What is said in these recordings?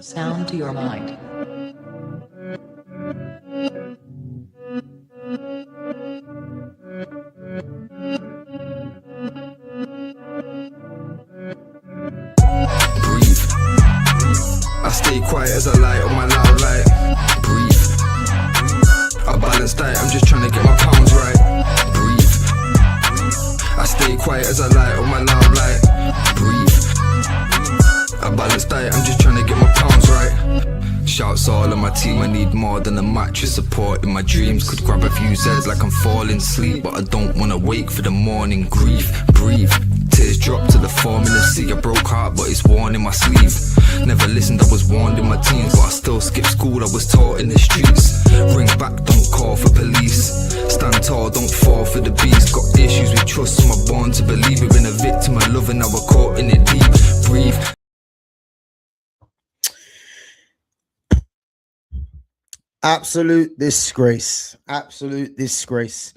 Sound to your mind. Breathe. I stay quiet as I light on my loud light. Breathe. A balanced diet, I'm just trying to get my pounds right. Breathe. I stay quiet as I light on my loud light. Breathe. A balanced diet, I'm just trying to get my pounds right. Shouts all on my team, I need more than a mattress support in my dreams. Could grab a few Zeds like I'm falling asleep, but I don't wanna wake for the morning. Grief, breathe. Tears drop to the form in the sea. A broke heart, but it's worn in my sleeve. Never listened, I was warned in my teens, but I still skipped school, I was taught in the streets. Ring back, don't call for police. Stand tall, don't fall for the beast. Got issues with trust, so I'm born to believe. We've been a victim of love and now we're caught in it deep. Breathe. Absolute disgrace. Absolute disgrace.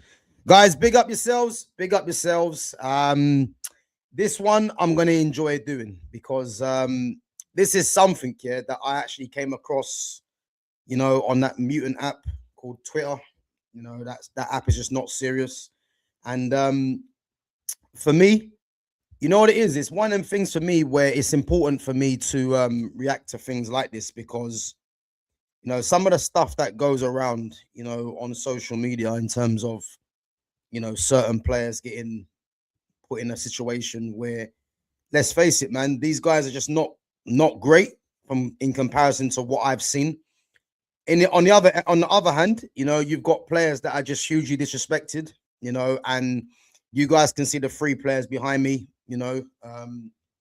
Guys, big up yourselves. Big up yourselves. This one I'm going to enjoy doing because this is something here that I actually came across, you know, on that mutant app called Twitter. You know, that app is just not serious. And for me, you know what it is? It's one of them things for me where it's important for me to react to things like this because, you know, some of the stuff that goes around, you know, on social media in terms of, you know, certain players getting put in a situation where, let's face it, man, these guys are just not great in comparison to what I've seen. On the other hand, you know, you've got players that are just hugely disrespected, you know, and you guys can see the three players behind me, you know,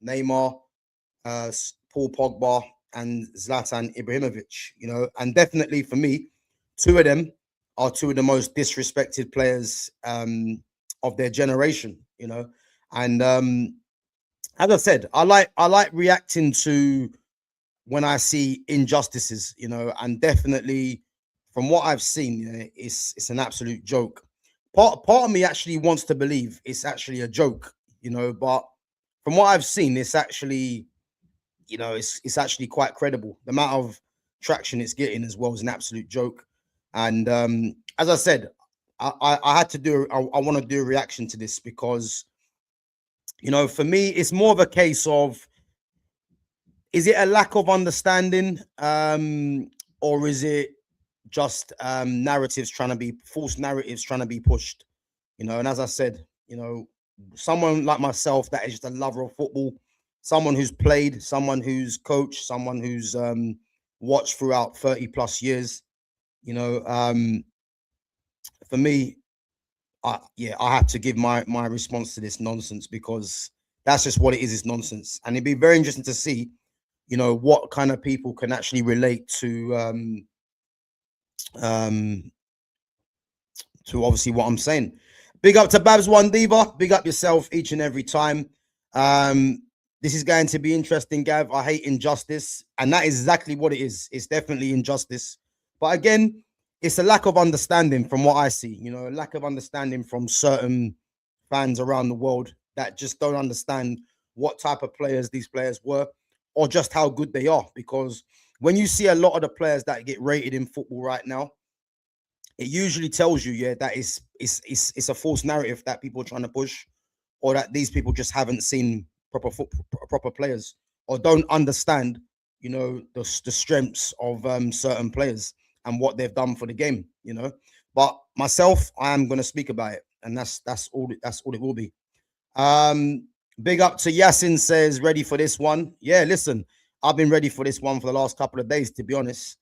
Neymar, Paul Pogba, and Zlatan Ibrahimovic, you know, and definitely for me, two of them are two of the most disrespected players of their generation, you know. And as I said, I like reacting to when I see injustices, you know, and definitely from what I've seen, you know, it's an absolute joke. Part of me actually wants to believe it's actually a joke, you know, but from what I've seen, it's actually, you know, it's actually quite credible. The amount of traction it's getting as well is an absolute joke. And as I said, I had to do, I want to do a reaction to this because, you know, for me, it's more of a case of, is it a lack of understanding or is it just narratives trying to be, false narratives trying to be pushed, you know? And as I said, you know, someone like myself that is just a lover of football, someone who's played, someone who's coached, someone who's watched throughout 30 plus years, you know, for me, I have to give my response to this nonsense because that's just what it is. It's nonsense. And it'd be very interesting to see, you know, what kind of people can actually relate to obviously what I'm saying. Big up to Babs One Diva. Big up yourself each and every time. This is going to be interesting, Gav. I hate injustice. And that is exactly what it is. It's definitely injustice. But again, it's a lack of understanding from what I see, you know, a lack of understanding from certain fans around the world that just don't understand what type of players these players were or just how good they are. Because when you see a lot of the players that get rated in football right now, it usually tells you, yeah, that it's a false narrative that people are trying to push, or that these people just haven't seen proper players or don't understand, you know, the strengths of certain players and what they've done for the game, you know. But myself, I am going to speak about it, and that's all it will be. Big up to Yasin, says ready for this one. Yeah, listen, I've been ready for this one for the last couple of days, to be honest.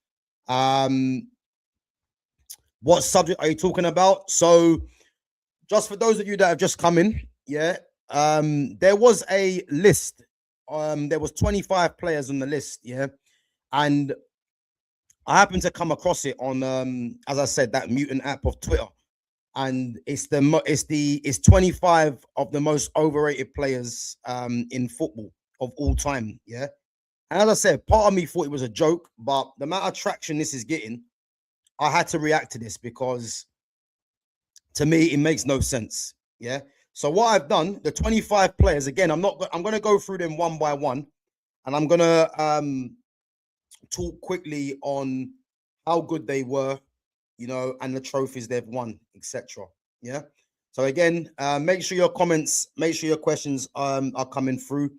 What subject are you talking about? So just for those of you that have just come in, yeah, there was a list. There was 25 players on the list, yeah, and I happened to come across it on, as I said, that mutant app of Twitter, and it's 25 of the most overrated players in football of all time, yeah. And as I said, part of me thought it was a joke, but the amount of traction this is getting, I had to react to this because, to me, it makes no sense, yeah. So what I've done, the 25 players, again, I'm going to go through them one by one, and I'm going to talk quickly on how good they were, you know, and the trophies they've won, etc. Yeah. So again, make sure your comments, make sure your questions are coming through.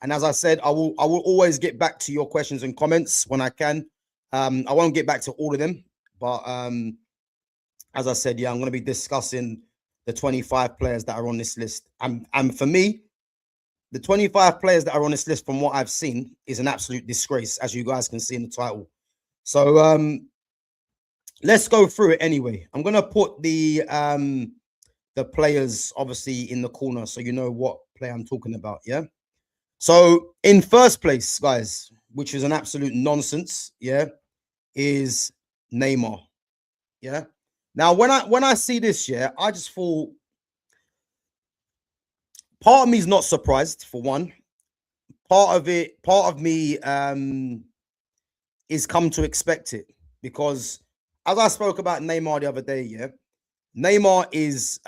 And as I said, I will always get back to your questions and comments when I can. I won't get back to all of them, but as I said, yeah, I'm going to be discussing the 25 players that are on this list. And for me, the 25 players that are on this list, from what I've seen, is an absolute disgrace, as you guys can see in the title. So let's go through it anyway. I'm going to put the players obviously in the corner so you know what player I'm talking about. Yeah. So in first place, guys, which is an absolute nonsense, yeah, is Neymar. Yeah. Now, when I see this, yeah, I just thought, part of me is not surprised, for one. Part of me is come to expect it, because as I spoke about Neymar the other day, yeah, Neymar is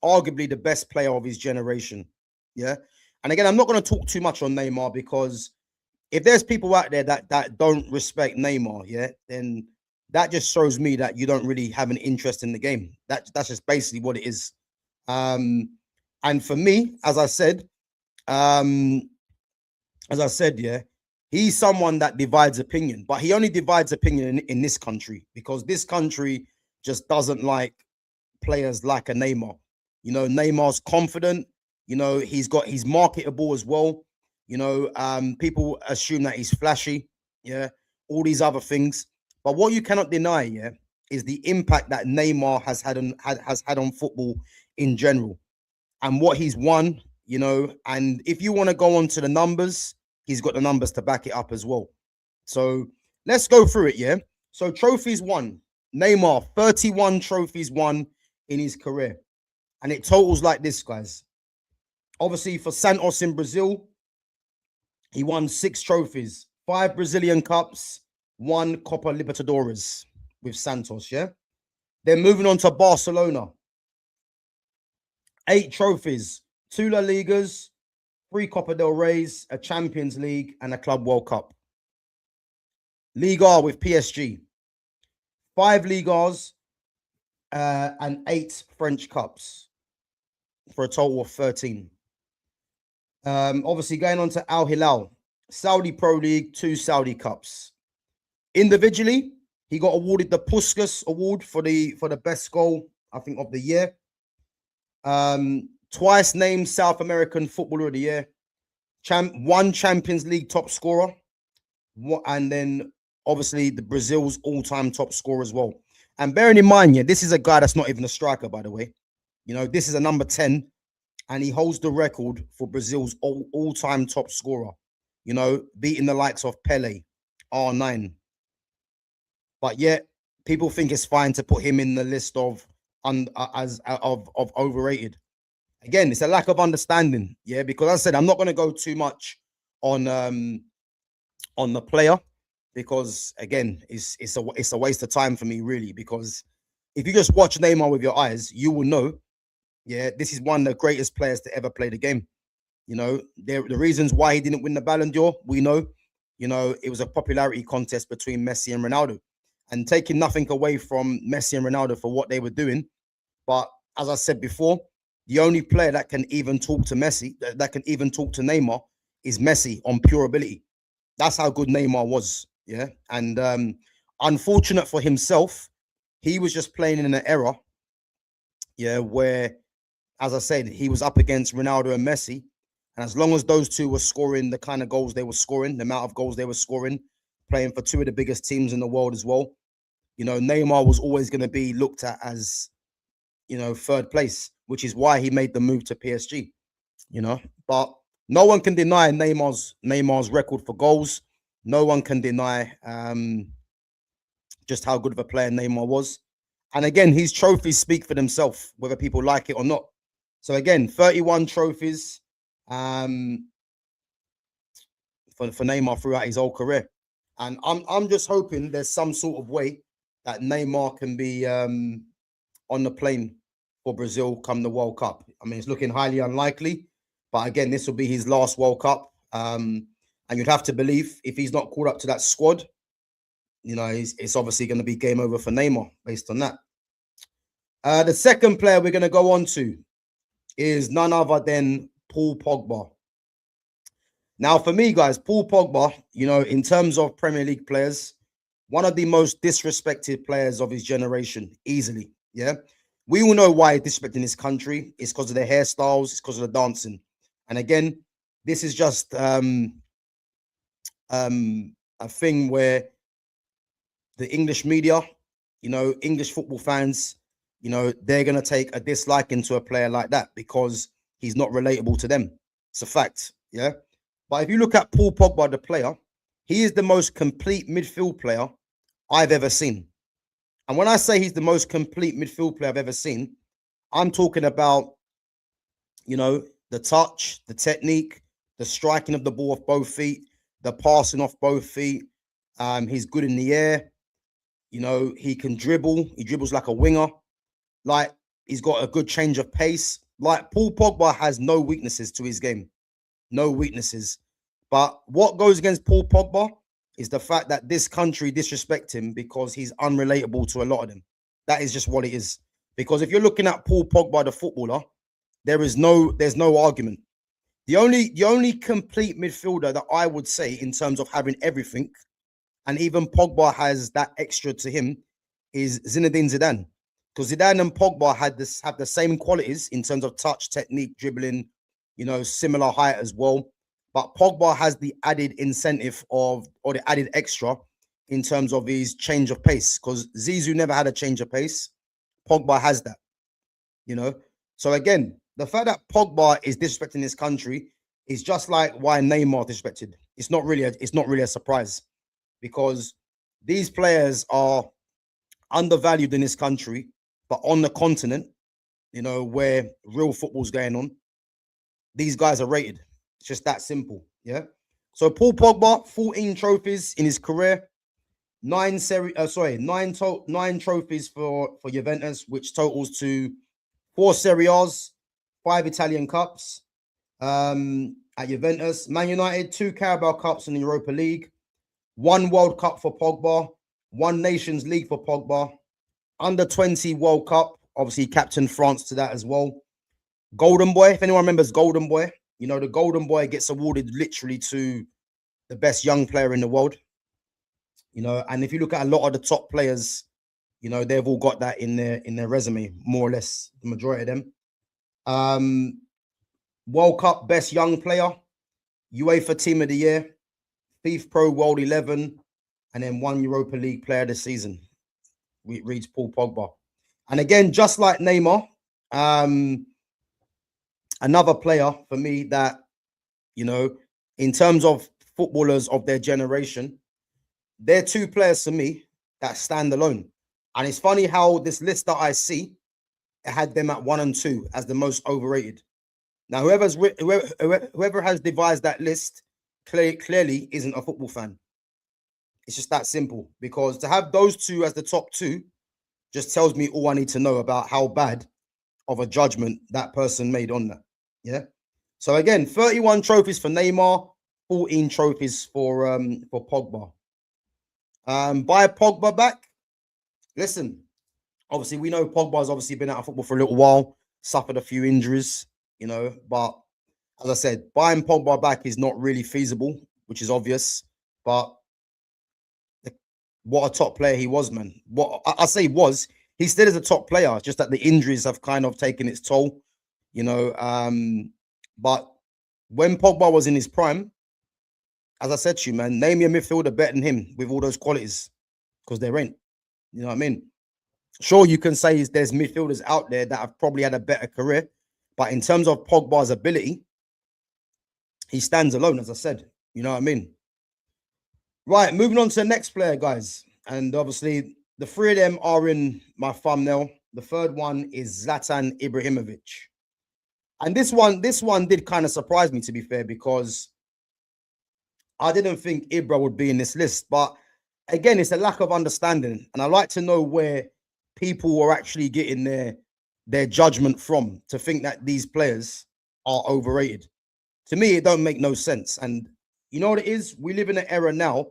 arguably the best player of his generation. Yeah. And again, I'm not going to talk too much on Neymar, because if there's people out there that don't respect Neymar, yeah, then that just shows me that you don't really have an interest in the game. That's just basically what it is. And for me, as I said, yeah, he's someone that divides opinion, but he only divides opinion in this country, because this country just doesn't like players like a Neymar. You know, Neymar's confident. You know, he's marketable as well. You know, people assume that he's flashy. Yeah, all these other things. But what you cannot deny, yeah, is the impact that Neymar has had on football in general, and what he's won. You know, and if you want to go on to the numbers, he's got the numbers to back it up as well. So let's go through it. Yeah. So trophies won. Neymar, 31 trophies won in his career. And it totals like this, guys. Obviously, for Santos in Brazil, he won 6 trophies, 5 Brazilian Cups, 1 Copa Libertadores with Santos, yeah? Then moving on to Barcelona, 8 trophies, 2 La Ligas, 3 Copa del Reys, a Champions League, and a Club World Cup. Liga with PSG, 5 Ligas, and 8 French Cups, for a total of 13. Obviously, going on to Al Hilal, Saudi Pro League, 2 Saudi Cups. Individually, he got awarded the Puskas Award for the best goal, I think, of the year. Twice named South American Footballer of the Year. 1 Champions League top scorer. And then, obviously, the Brazil's all-time top scorer as well. And bearing in mind, yeah, this is a guy that's not even a striker, by the way. You know, this is a number 10, and he holds the record for Brazil's all-time top scorer, you know, beating the likes of Pele, R9. But yet, people think it's fine to put him in the list of overrated. Again, it's a lack of understanding, yeah, because as I said, I'm not going to go too much on the player, because again, it's a waste of time for me, really, because if you just watch Neymar with your eyes, you will know, yeah, this is one of the greatest players to ever play the game. You know, the reasons why he didn't win the Ballon d'Or, we know. You know, it was a popularity contest between Messi and Ronaldo, and taking nothing away from Messi and Ronaldo for what they were doing. But as I said before, the only player that can even talk to Messi, that can even talk to Neymar, is Messi on pure ability. That's how good Neymar was. Yeah. And unfortunate for himself, he was just playing in an era, yeah, where, as I said, he was up against Ronaldo and Messi. And as long as those two were scoring the kind of goals they were scoring, the amount of goals they were scoring, playing for 2 of the biggest teams in the world as well, you know, Neymar was always going to be looked at as, you know, 3rd place, which is why he made the move to PSG, you know. But no one can deny Neymar's record for goals. No one can deny just how good of a player Neymar was. And again, his trophies speak for themselves, whether people like it or not. So again, 31 trophies for Neymar throughout his whole career. And I'm just hoping there's some sort of way that Neymar can be on the plane for Brazil come the World Cup. I mean, it's looking highly unlikely, but again, this will be his last World Cup. And you'd have to believe if he's not called up to that squad, you know, it's obviously going to be game over for Neymar based on that. The second player we're going to go on to is none other than Paul Pogba. Now, for me, guys, Paul Pogba, you know, in terms of Premier League players, one of the most disrespected players of his generation, easily. Yeah. We all know why he's disrespecting his country. It's because of their hairstyles. It's because of the dancing. And again, this is just a thing where the English media, you know, English football fans, you know, they're going to take a disliking to a player like that because he's not relatable to them. It's a fact. Yeah. But if you look at Paul Pogba, the player, he is the most complete midfield player I've ever seen. And when I say he's the most complete midfield player I've ever seen, I'm talking about, you know, the touch, the technique, the striking of the ball off both feet, the passing off both feet. He's good in the air. You know, he can dribble. He dribbles like a winger. Like, he's got a good change of pace. Like, Paul Pogba has no weaknesses to his game. No weaknesses. But what goes against Paul Pogba is the fact that this country disrespect him because he's unrelatable to a lot of them. That is just what it is. Because if you're looking at Paul Pogba, the footballer, there's no argument. The only complete midfielder that I would say in terms of having everything, and even Pogba has that extra to him, is Zinedine Zidane. Because Zidane and Pogba have the same qualities in terms of touch, technique, dribbling, you know, similar height as well. But Pogba has the added incentive or the added extra in terms of his change of pace. Because Zizou never had a change of pace. Pogba has that, you know. So again, the fact that Pogba is disrespecting his country is just like why Neymar disrespected. It's not really a surprise, because these players are undervalued in this country, but on the continent, you know, where real football's going on, these guys are rated. It's just that simple. Yeah. So Paul Pogba, 14 trophies in his career, 9 trophies for Juventus, which totals to 4 Serie A's, 5 Italian Cups at Juventus. Man United, 2 Carabao Cups in the Europa League, 1 World Cup for Pogba, 1 Nations League for Pogba, under 20 World Cup, obviously captained France to that as well. Golden Boy, if anyone remembers Golden Boy, you know, the Golden Boy gets awarded literally to the best young player in the world. You know, and if you look at a lot of the top players, you know, they've all got that in their resume, more or less, the majority of them. World Cup best young player, UEFA Team of the Year, FIFA Pro World 11, and then 1 Europa League Player of the Season. Reads Paul Pogba. And again, just like Neymar, another player for me that, you know, in terms of footballers of their generation, they're 2 players for me that stand alone. And it's funny how this list that I see, it had them at 1 and 2 as the most overrated. Now, whoever has devised that list clearly isn't a football fan. It's just that simple, because to have those 2 as the top 2 just tells me all I need to know about how bad of a judgment that person made on that. Yeah. So again, 31 trophies for Neymar, 14 trophies for Pogba. Buy Pogba back. Listen, obviously we know Pogba's obviously been out of football for a little while, suffered a few injuries, you know, but as I said, buying Pogba back is not really feasible, which is obvious. But what a top player he was, man. What I say was, he still is a top player, just that the injuries have kind of taken its toll, you know. But when Pogba was in his prime, as I said to you, man, name your midfielder better than him with all those qualities, because there ain't. You know what I mean? Sure, you can say there's midfielders out there that have probably had a better career, but in terms of Pogba's ability, he stands alone, as I said. You know what I mean? Right, moving on to the next player, guys. And obviously, the 3 of them are in my thumbnail. The third one is Zlatan Ibrahimovic. And this one did kind of surprise me, to be fair, because I didn't think Ibra would be in this list. But again, it's a lack of understanding. And I like to know where people are actually getting their judgment from to think that these players are overrated. To me, it don't make no sense. And you know what it is? We live in an era now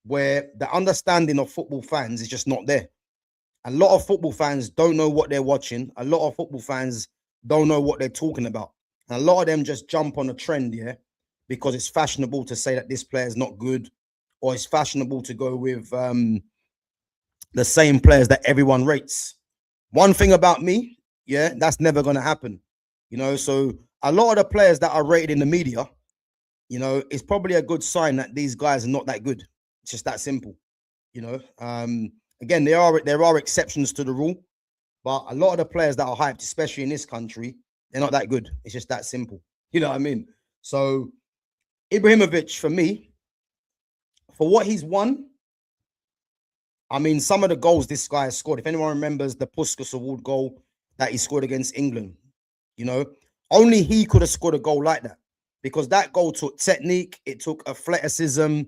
where the understanding of football fans is just not there. A lot of football fans don't know what they're watching. A lot of football fans don't know what they're talking about. And a lot of them just jump on a trend, yeah, because it's fashionable to say that this player is not good, or it's fashionable to go with the same players that everyone rates. One thing about me, yeah, that's never going to happen. You know, so a lot of the players that are rated in the media, you know, it's probably a good sign that these guys are not that good. It's just that simple. You know, again, there are exceptions to the rule, but a lot of the players that are hyped, especially in this country, they're not that good. It's just that simple. You know what I mean? So Ibrahimovic, for me, for what he's won, I mean, some of the goals this guy has scored, if anyone remembers the Puskas Award goal that he scored against England, you know, only he could have scored a goal like that, because that goal took technique, it took athleticism,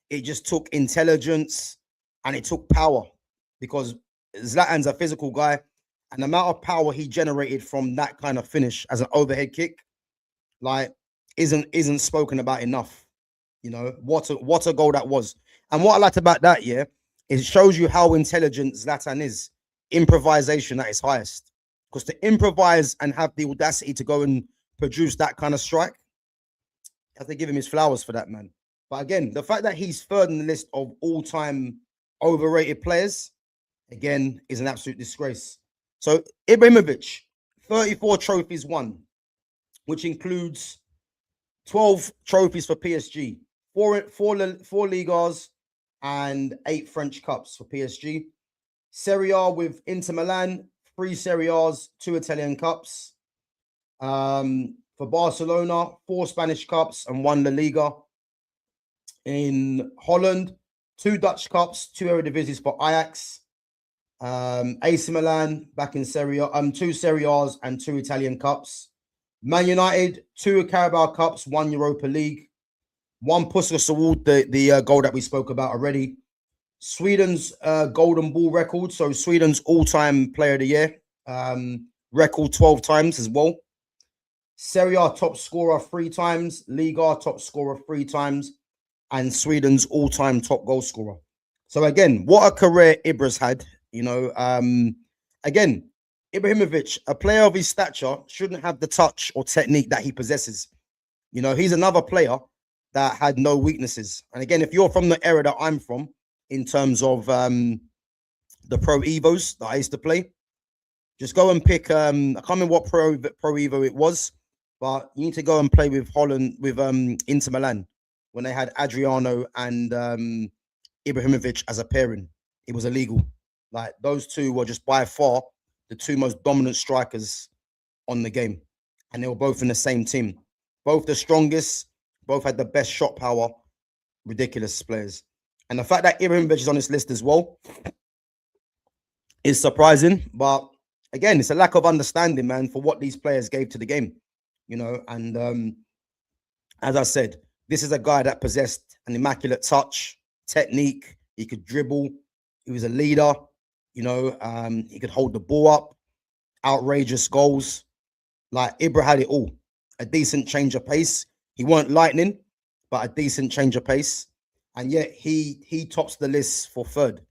it just took intelligence, and it took power, because Zlatan's a physical guy, and the amount of power he generated from that kind of finish as an overhead kick, like, isn't spoken about enough. You know, what a goal that was. And what I liked about that, yeah, is it shows you how intelligent Zlatan is. Improvisation at its highest. Because to improvise and have the audacity to go and produce that kind of strike, I have to give him his flowers for that, man. But again, the fact that he's third in the list of all-time overrated players, again, is an absolute disgrace. So Ibrahimovic, 34 trophies won, which includes 12 trophies for PSG, four Ligas, and 8 French Cups for PSG. Serie A with Inter Milan, 3 Serie A's, 2 Italian Cups. For Barcelona, 4 Spanish Cups and 1 La Liga. In Holland, 2 Dutch Cups, 2 Eredivisie for Ajax. AC Milan back in Serie A, 2 Serie A's and 2 Italian Cups. Man United, 2 Carabao Cups, 1 Europa League, 1 Puskas Award, the goal that we spoke about already. Sweden's Golden Ball record, so Sweden's all-time player of the year, record 12 times as well. Serie A top scorer 3 times, Liga top scorer 3 times, and Sweden's all-time top goal scorer. So again, what a career Ibra's had, you know. Again, Ibrahimovic, a player of his stature, shouldn't have the touch or technique that he possesses. You know, he's another player that had no weaknesses. And again, if you're from the era that I'm from, in terms of the Pro Evos that I used to play, just go and pick, I can't remember what Pro Evo it was, but you need to go and play with Holland, with Inter Milan, when they had Adriano and Ibrahimovic as a pairing. It was illegal. Like, those two were just by far the 2 most dominant strikers on the game. And they were both in the same team. Both the strongest, both had the best shot power, ridiculous players. And the fact that Ibrahimovic is on this list as well is surprising. But again, it's a lack of understanding, man, for what these players gave to the game. You know, and as I said, this is a guy that possessed an immaculate touch, technique. He could dribble. He was a leader. You know, he could hold the ball up. Outrageous goals. Like, Ibra had it all. A decent change of pace. He weren't lightning, but a decent change of pace. And yet he tops the list for third,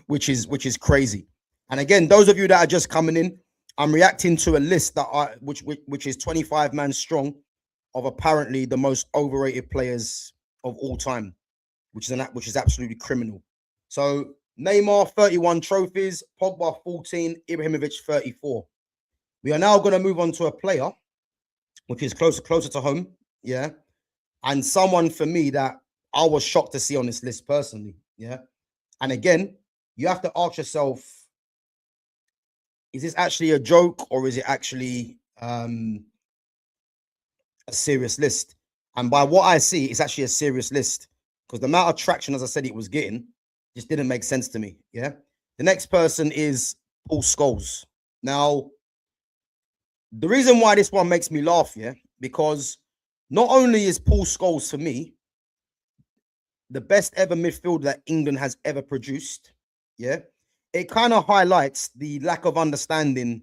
which is crazy. And again, those of you that are just coming in, I'm reacting to a list that which is 25 man strong of apparently the most overrated players of all time, which is absolutely criminal. So Neymar 31 trophies, Pogba 14, Ibrahimovic 34. We are now going to move on to a player which is closer to home, yeah, and someone for me that I was shocked to see on this list personally, yeah. And again, you have to ask yourself, is this actually a joke, or is it actually a serious list? And by what I see, it's actually a serious list, because the amount of traction, as I said, it was getting just didn't make sense to me, yeah. The next person is Paul Scholes. Now, the reason why this one makes me laugh, yeah, because not only is Paul Scholes, for me, the best ever midfielder that England has ever produced, yeah, it kind of highlights the lack of understanding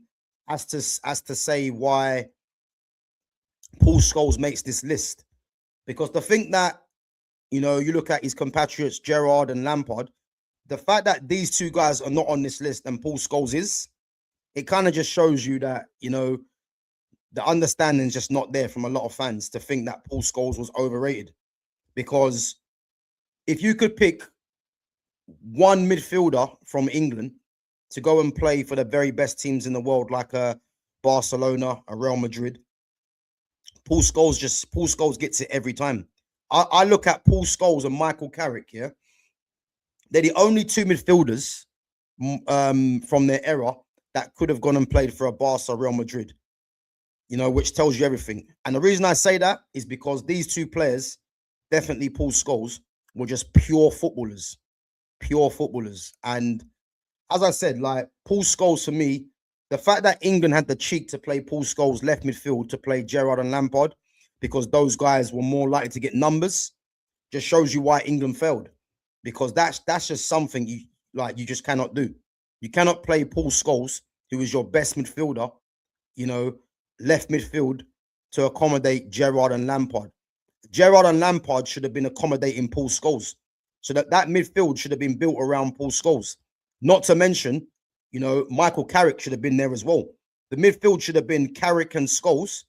as to say why Paul Scholes makes this list. Because to think that, you know, you look at his compatriots Gerrard and Lampard, the fact that these two guys are not on this list and Paul Scholes is, it kind of just shows you that, you know, the understanding is just not there from a lot of fans to think that Paul Scholes was overrated. Because if you could pick one midfielder from England to go and play for the very best teams in the world, like a Barcelona, a Real Madrid, Paul Scholes gets it every time. I look at Paul Scholes and Michael Carrick, yeah. They're the only two midfielders from their era that could have gone and played for a Barca, Real Madrid, you know, which tells you everything. And the reason I say that is because these two players, definitely Paul Scholes, were just pure footballers. And as I said, like Paul Scholes, for me, the fact that England had the cheek to play Paul Scholes left midfield to play Gerrard and Lampard, because those guys were more likely to get numbers, just shows you why England failed. Because that's just something you just cannot do. You cannot play Paul Scholes, who is your best midfielder, you know, left midfield to accommodate Gerrard and Lampard. Gerrard and Lampard should have been accommodating Paul Scholes. So that midfield should have been built around Paul Scholes. Not to mention, you know, Michael Carrick should have been there as well. The midfield should have been Carrick and Scholes,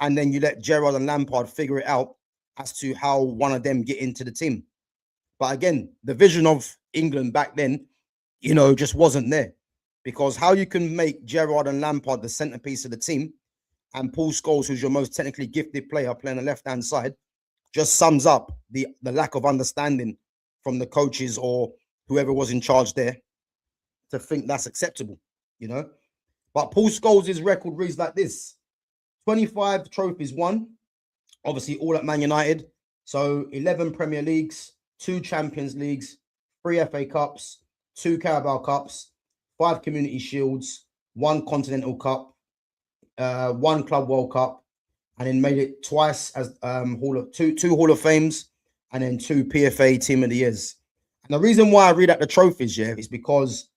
and then you let Gerrard and Lampard figure it out as to how one of them get into the team. But again, the vision of England back then, you know, just wasn't there. Because how you can make Gerrard and Lampard the centerpiece of the team and Paul Scholes, who's your most technically gifted player, playing the left-hand side, just sums up the lack of understanding from the coaches or whoever was in charge there to think that's acceptable, you know. But Paul Scholes' record reads like this: 25 trophies won, obviously all at Man United. So 11 Premier Leagues, 2 Champions Leagues, 3 FA Cups, 2 Carabao Cups, 5 Community Shields, 1 Continental Cup, 1 Club World Cup, and then made it twice as two Hall of Fames, and then 2 PFA Team of the Years. And the reason why I read out the trophies, yeah, is because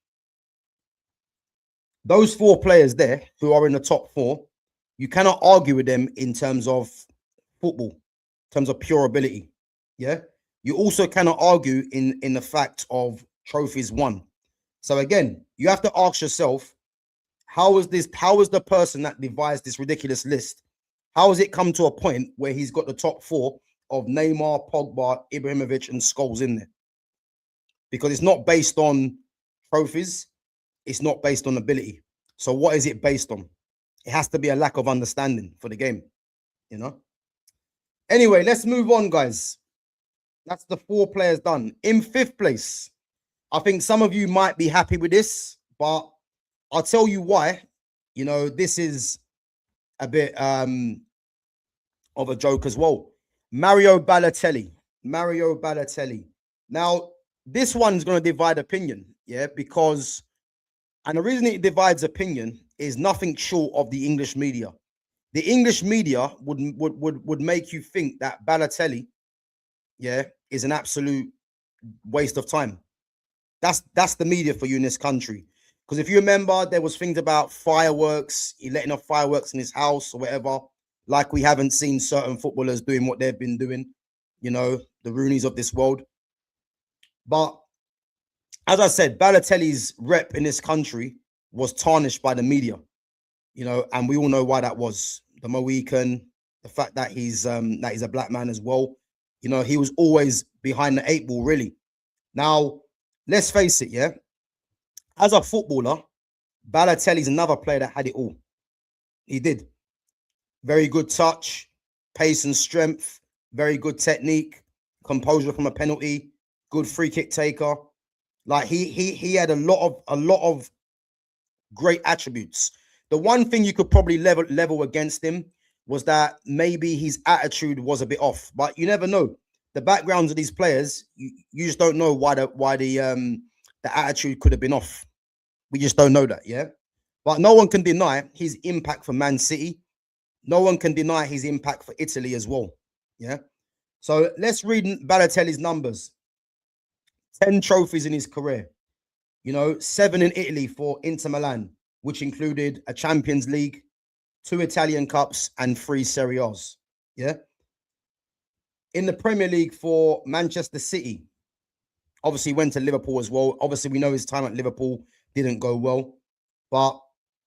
those 4 players there who are in the top 4, you cannot argue with them in terms of football, in terms of pure ability. Yeah. You also cannot argue in the fact of trophies won. So again, you have to ask yourself, how is the person that devised this ridiculous list, how has it come to a point where he's got the top 4 of Neymar, Pogba, Ibrahimovic, and Scholes in there? Because it's not based on trophies, it's not based on ability. So what is it based on? It has to be a lack of understanding for the game, you know? Anyway, let's move on, guys. That's the 4 players done. In 5th place, I think some of you might be happy with this, but I'll tell you why. You know, this is a bit of a joke as well. Mario Balotelli. Now, this one's going to divide opinion, yeah, because, and the reason it divides opinion is nothing short of the English media. The English media would make you think that Balotelli, yeah, is an absolute waste of time. That's the media for you in this country. Because if you remember, there was things about fireworks, he letting off fireworks in his house or whatever, like we haven't seen certain footballers doing what they've been doing, you know, the Rooneys of this world. But as I said, Balotelli's rep in this country was tarnished by the media, you know, and we all know why that was. The Mohican, the fact that he's a black man as well. You know, he was always behind the 8 ball, really. Now, let's face it, yeah. As a footballer, Balotelli's another player that had it all. He did. Very good touch, pace and strength, very good technique, composure from a penalty, good free kick taker. Like he had a lot of great attributes. The one thing you could probably level against him was that maybe his attitude was a bit off, but you never know. The backgrounds of these players, you just don't know why the attitude could have been off. We just don't know that, yeah. But no one can deny his impact for Man City. No one can deny his impact for Italy as well, yeah. So let's read Balotelli's numbers. 10 trophies in his career. You know, 7 in Italy for Inter Milan, which included a Champions League, 2 Italian Cups, and 3 Serie A's. Yeah. In the Premier League for Manchester City, obviously went to Liverpool as well. Obviously, we know his time at Liverpool didn't go well, but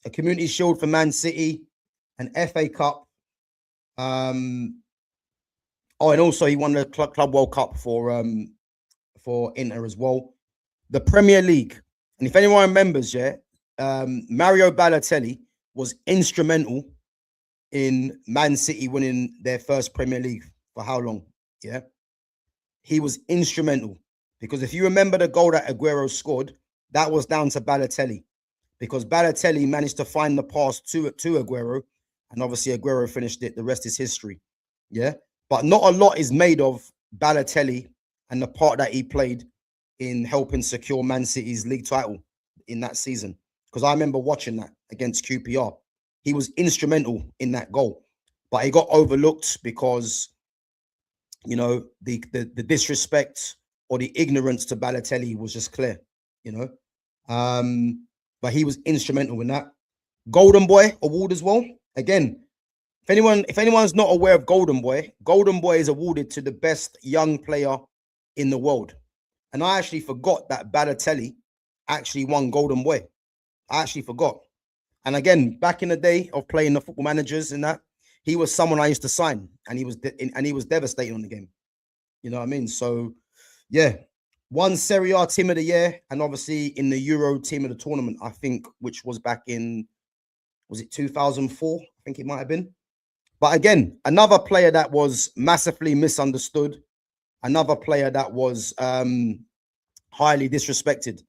a Community Shield for Man City, an FA Cup. Oh, and also he won the Club World Cup for Inter as well. The Premier League, and if anyone remembers, yeah, Mario Balotelli was instrumental in Man City winning their first Premier League for how long? Yeah, he was instrumental because if you remember the goal that Aguero scored, that was down to Balotelli because Balotelli managed to find the pass to Aguero, and obviously Aguero finished it. The rest is history. Yeah, but not a lot is made of Balotelli and the part that he played in helping secure Man City's league title in that season. Because I remember watching that against QPR. He was instrumental in that goal, but he got overlooked because, you know, the disrespect or the ignorance to Balotelli was just clear, you know. But he was instrumental in that. Golden Boy award as well. Again, if anyone's not aware of Golden Boy is awarded to the best young player in the world. And I actually forgot that Balotelli actually won Golden Boy. I actually forgot. And again, back in the day of playing the Football Managers and that, he was someone I used to sign, and he was devastating on the game. You know what I mean? So, yeah, one Serie A Team of the Year, and obviously in the Euro Team of the Tournament, I think, which was back in, was it 2004? I think it might have been. But again, another player that was massively misunderstood, another player that was highly disrespected,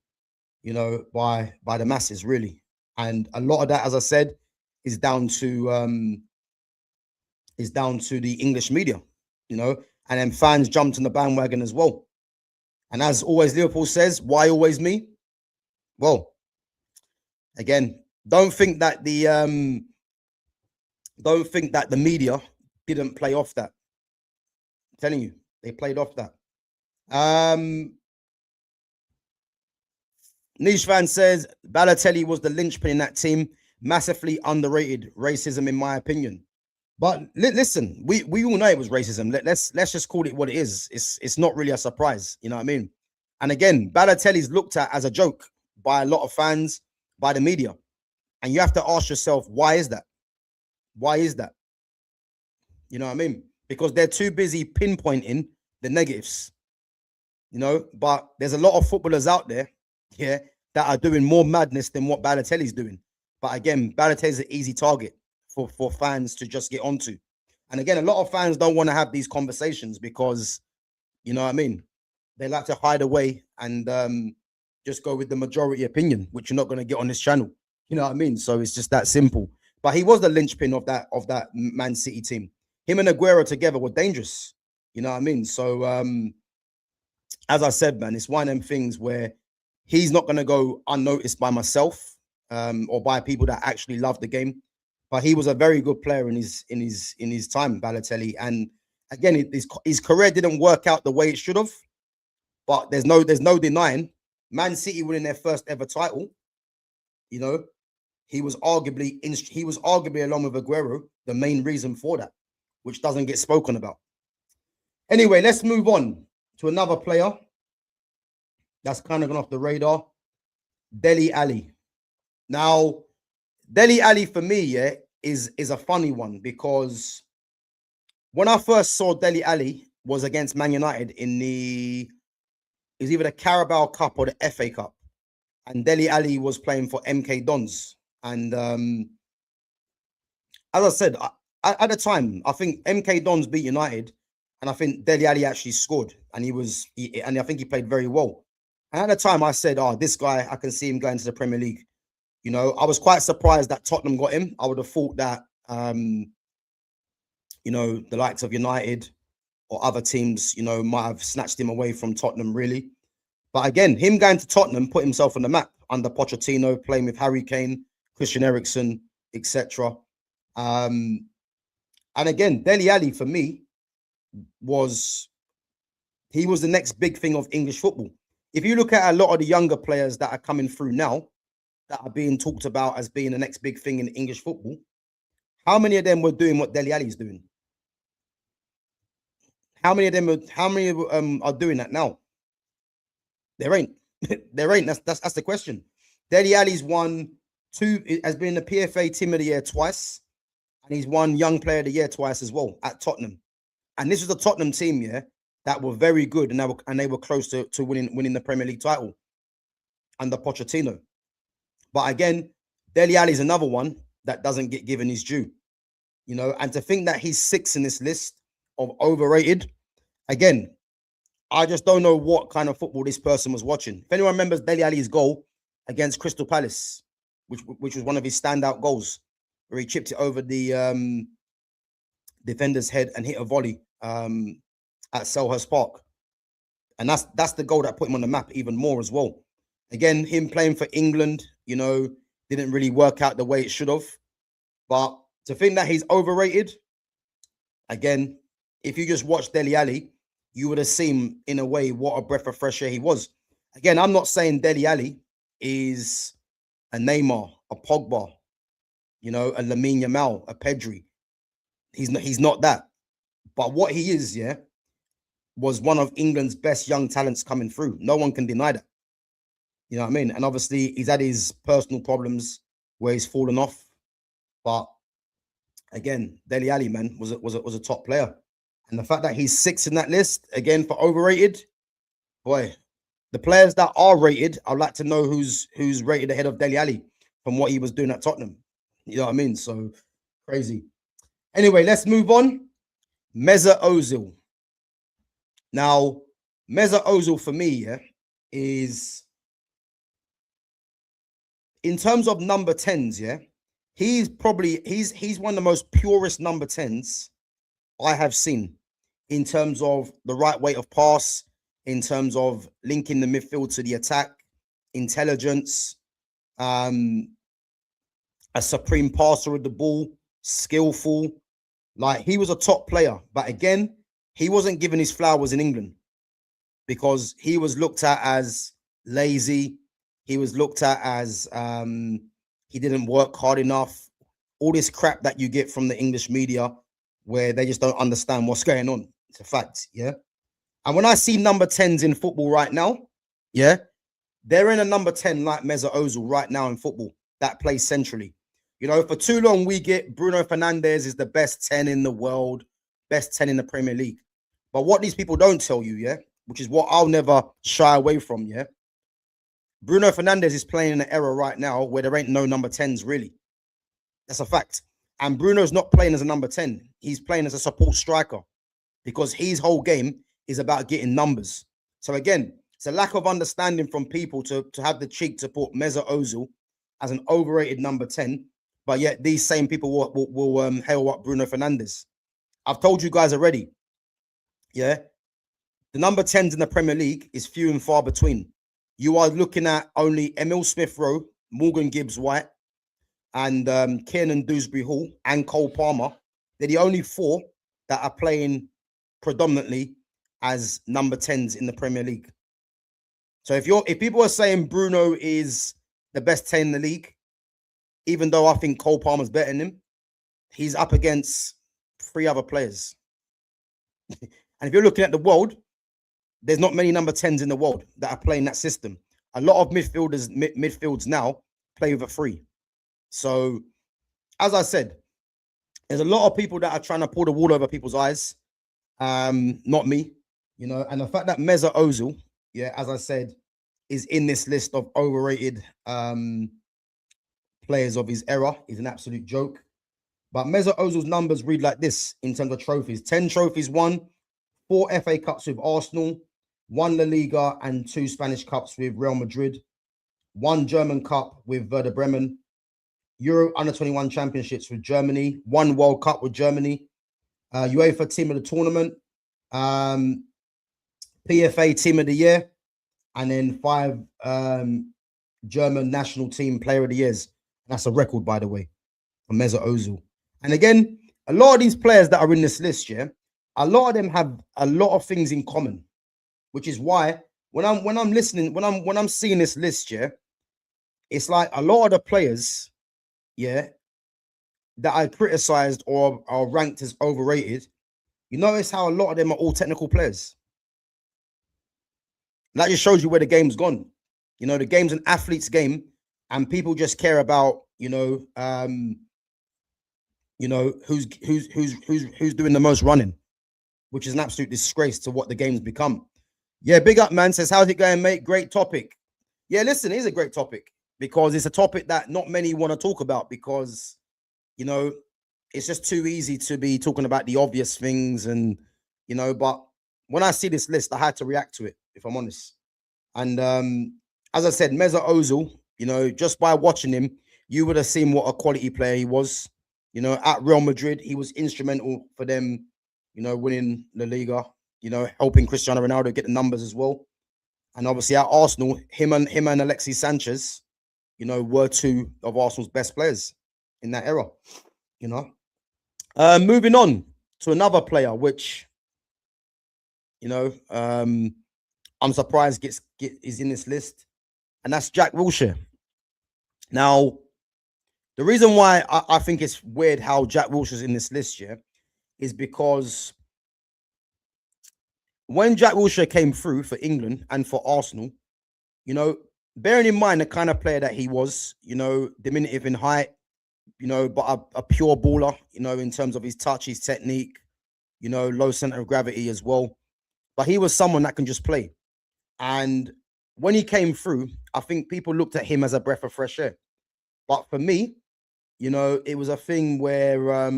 you know, by the masses, really. And a lot of that, as I said, is down to the English media, you know, and then fans jumped on the bandwagon as well. And as always, Liverpool says, why always me? Well, again, don't think that the media didn't play off that. I'm telling you, they played off that. Niche fan says Balotelli was the linchpin in that team. Massively underrated racism, in my opinion. But listen, we all know it was racism. Let's just call it what it is. It's not really a surprise, you know what I mean? And again, Balotelli's looked at as a joke by a lot of fans, by the media. And you have to ask yourself, why is that? Why is that? You know what I mean? Because they're too busy pinpointing the negatives, you know. But there's a lot of footballers out there, yeah, that are doing more madness than what Balotelli's doing. But again, Balotelli's an easy target for fans to just get onto. And again, a lot of fans don't want to have these conversations because, you know what I mean, they like to hide away and just go with the majority opinion, which you're not going to get on this channel. You know what I mean? So it's just that simple. But he was the linchpin of that Man City team. Him and Aguero together were dangerous. You know what I mean? So as I said, man, it's one of them things where he's not going to go unnoticed by myself or by people that actually love the game. But he was a very good player in his time, Balotelli. And again, his career didn't work out the way it should have. But there's no denying Man City winning their first ever title. You know, he was arguably along with Aguero the main reason for that, which doesn't get spoken about. Anyway, let's move on to another player that's kind of gone off the radar, Dele Alli. Now, Dele Alli for me, yeah, is a funny one because when I first saw Dele Alli was against Man United in it was either the Carabao Cup or the FA Cup, and Dele Alli was playing for MK Dons. And as I said, at the time, I think MK Dons beat United, and I think Dele Alli actually scored, and I think he played very well. And at the time, I said, "Oh, this guy, I can see him going to the Premier League." You know, I was quite surprised that Tottenham got him. I would have thought that, you know, the likes of United or other teams, you know, might have snatched him away from Tottenham, really. But again, him going to Tottenham put himself on the map under Pochettino, playing with Harry Kane, Christian Eriksen, etc. And again, Dele Alli for me was the next big thing of English football. if you look at a lot of the younger players that are coming through now, that are being talked about as being the next big thing in English football, how many of them were doing what Dele Alli is doing? How many of them are doing that now? There ain't. There ain't. That's the question. Dele Alli's won has been the PFA Team of the Year twice, and he's won Young Player of the Year twice as well at Tottenham. And this was a Tottenham team, yeah, that were very good, and they were close to winning the Premier League title under Pochettino. But again, Dele Alli's another one that doesn't get given his due, you know. And to think that he's 6th in this list of overrated, again, I just don't know what kind of football this person was watching. If anyone remembers Dele Alli's goal against Crystal Palace, which was one of his standout goals, where he chipped it over the defender's head and hit a volley at Selhurst Park, and that's the goal that put him on the map even more as well. Again, him playing for England, you know, didn't really work out the way it should have. But to think that he's overrated, again, if you just watch Dele Alli, you would have seen in a way what a breath of fresh air he was. Again, I'm not saying Dele Alli is a Neymar, a Pogba, you know, a Lamine Yamal, a Pedri. He's not that. But what he is, yeah, was one of England's best young talents coming through. No one can deny that. You know what I mean? And obviously, he's had his personal problems where he's fallen off. But again, Dele Alli, man, was a top player. And the fact that he's 6th in that list, again, for overrated, boy, the players that are rated, I'd like to know who's rated ahead of Dele Alli from what he was doing at Tottenham. You know what I mean? So, crazy. Anyway, let's move on. Mesut Ozil. Now, Mesut Ozil for me, yeah, is, in terms of number 10s, yeah, he's one of the most purest number 10s I have seen in terms of the right weight of pass, in terms of linking the midfield to the attack, intelligence, a supreme passer with the ball, skillful. Like, he was a top player. But again, he wasn't given his flowers in England because he was looked at as lazy. He was looked at as he didn't work hard enough. All this crap that you get from the English media where they just don't understand what's going on. It's a fact, yeah? And when I see number 10s in football right now, yeah, they're in a number 10 like Mesut Ozil right now in football that plays centrally. You know, for too long, we get Bruno Fernandes is the best 10 in the world, best 10 in the Premier League. But what these people don't tell you, yeah, which is what I'll never shy away from, yeah, Bruno Fernandes is playing in an era right now where there ain't no number 10s, really. That's a fact. And Bruno's not playing as a number 10. He's playing as a support striker because his whole game is about getting numbers. So again, it's a lack of understanding from people to have the cheek to put Mesut Ozil as an overrated number 10, but yet these same people will hail up Bruno Fernandes. I've told you guys already, yeah, the number 10s in the Premier League is few and far between. You are looking at only Emil Smith-Rowe, Morgan Gibbs-White, and Kiernan Dewsbury-Hall and Cole Palmer. They're the only 4 that are playing predominantly as number 10s in the Premier League. So if people are saying Bruno is the best 10 in the league, even though I think Cole Palmer's better than him, he's up against 3 other players. And if you're looking at the world, there's not many number 10s in the world that are playing that system. A lot of midfields now play with a 3. So, as I said, there's a lot of people that are trying to pull the wool over people's eyes. Not me, you know. And the fact that Mesut Ozil, yeah, as I said, is in this list of overrated players of his era is an absolute joke. But Mesut Ozil's numbers read like this in terms of trophies: 10 trophies won, 4 FA Cups with Arsenal, 1 La Liga and 2 Spanish Cups with Real Madrid, 1 German Cup with Werder Bremen, Euro Under-21 Championships with Germany, 1 World Cup with Germany, UEFA Team of the Tournament, PFA Team of the Year, and then 5 German National Team Player of the Years. That's a record, by the way, for Mesut Ozil. And again, a lot of these players that are in this list, yeah, a lot of them have a lot of things in common, which is why when I'm listening, when I'm seeing this list, yeah, it's like a lot of the players, yeah, that I criticized or are ranked as overrated. You notice how a lot of them are all technical players. That just shows you where the game's gone. You know, the game's an athlete's game, and people just care about, who's doing the most running, which is an absolute disgrace to what the game's become. Yeah, big up, man. Says, how's it going, mate? Great topic. Yeah, listen, it is a great topic because it's a topic that not many want to talk about because, you know, it's just too easy to be talking about the obvious things and, but when I see this list, I had to react to it, if I'm honest. And as I said, Mesut Ozil, just by watching him, you would have seen what a quality player he was. At Real Madrid, he was instrumental for them, winning La Liga, helping Cristiano Ronaldo get the numbers as well. And obviously at Arsenal, him and Alexis Sanchez, were two of Arsenal's best players in that era, Moving on to another player, which, I'm surprised is in this list, and that's Jack Wilshere. Now, the reason why I think it's weird how Jack Wilshere's in this list, yeah, is because when Jack Wilshere came through for England and for Arsenal, bearing in mind the kind of player that he was, diminutive in height, but a pure baller, in terms of his touch, his technique, low center of gravity as well. But he was someone that can just play. And when he came through, I think people looked at him as a breath of fresh air. But for me, it was a thing where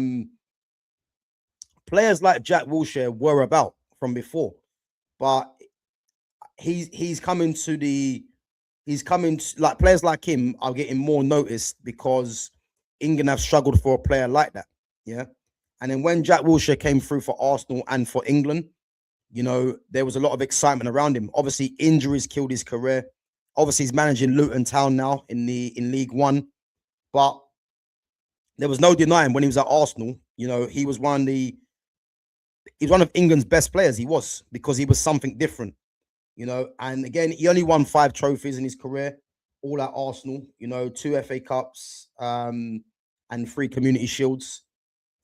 players like Jack Wilshere were about from before. But he's coming like players like him are getting more noticed because England have struggled for a player like that. Yeah. And then when Jack Wilshere came through for Arsenal and for England, there was a lot of excitement around him. Obviously, injuries killed his career. Obviously, he's managing Luton Town now in League One. But there was no denying when he was at Arsenal, he was one of England's best players. He was, because he was something different, and again, he only won 5 trophies in his career, all at Arsenal, 2 FA Cups, and 3 Community Shields,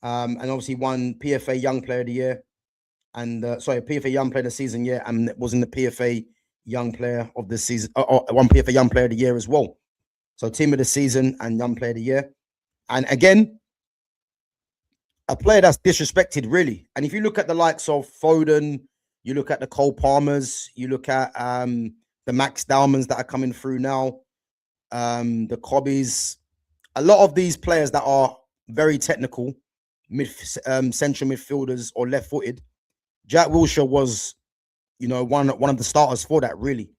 and obviously won PFA Young Player of the Year, and PFA Young Player of the Season, yeah, and was in the PFA Young Player of the Season, one PFA Young Player of the Year as well. So Team of the Season and Young Player of the Year. And again, a player that's disrespected, really. And if you look at the likes of Foden, you look at the Cole Palmers, you look at the Max Dowmans that are coming through now, the Cobbies, a lot of these players that are very technical, central midfielders or left-footed, Jack Wilshere was, one of the starters for that, really.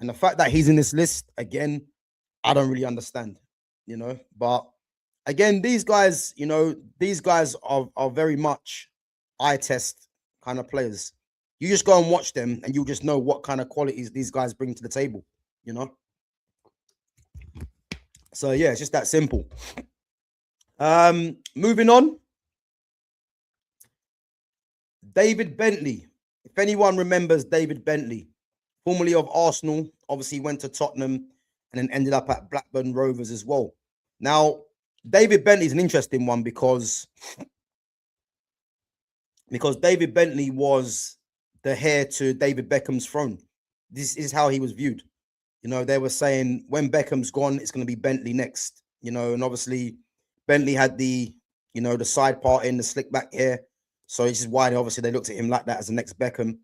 And the fact that he's in this list, again, I don't really understand, but again, these guys are very much eye test kind of players. You just go and watch them and you just know what kind of qualities these guys bring to the table, So yeah, it's just that simple. Moving on. David Bentley. If anyone remembers David Bentley, formerly of Arsenal, obviously went to Tottenham and then ended up at Blackburn Rovers as well. Now, David Bentley is an interesting one because David Bentley was the heir to David Beckham's throne. This is how he was viewed. They were saying when Beckham's gone, it's going to be Bentley next. And obviously Bentley had the side part in the slick back hair. So this is why they looked at him like that as the next Beckham.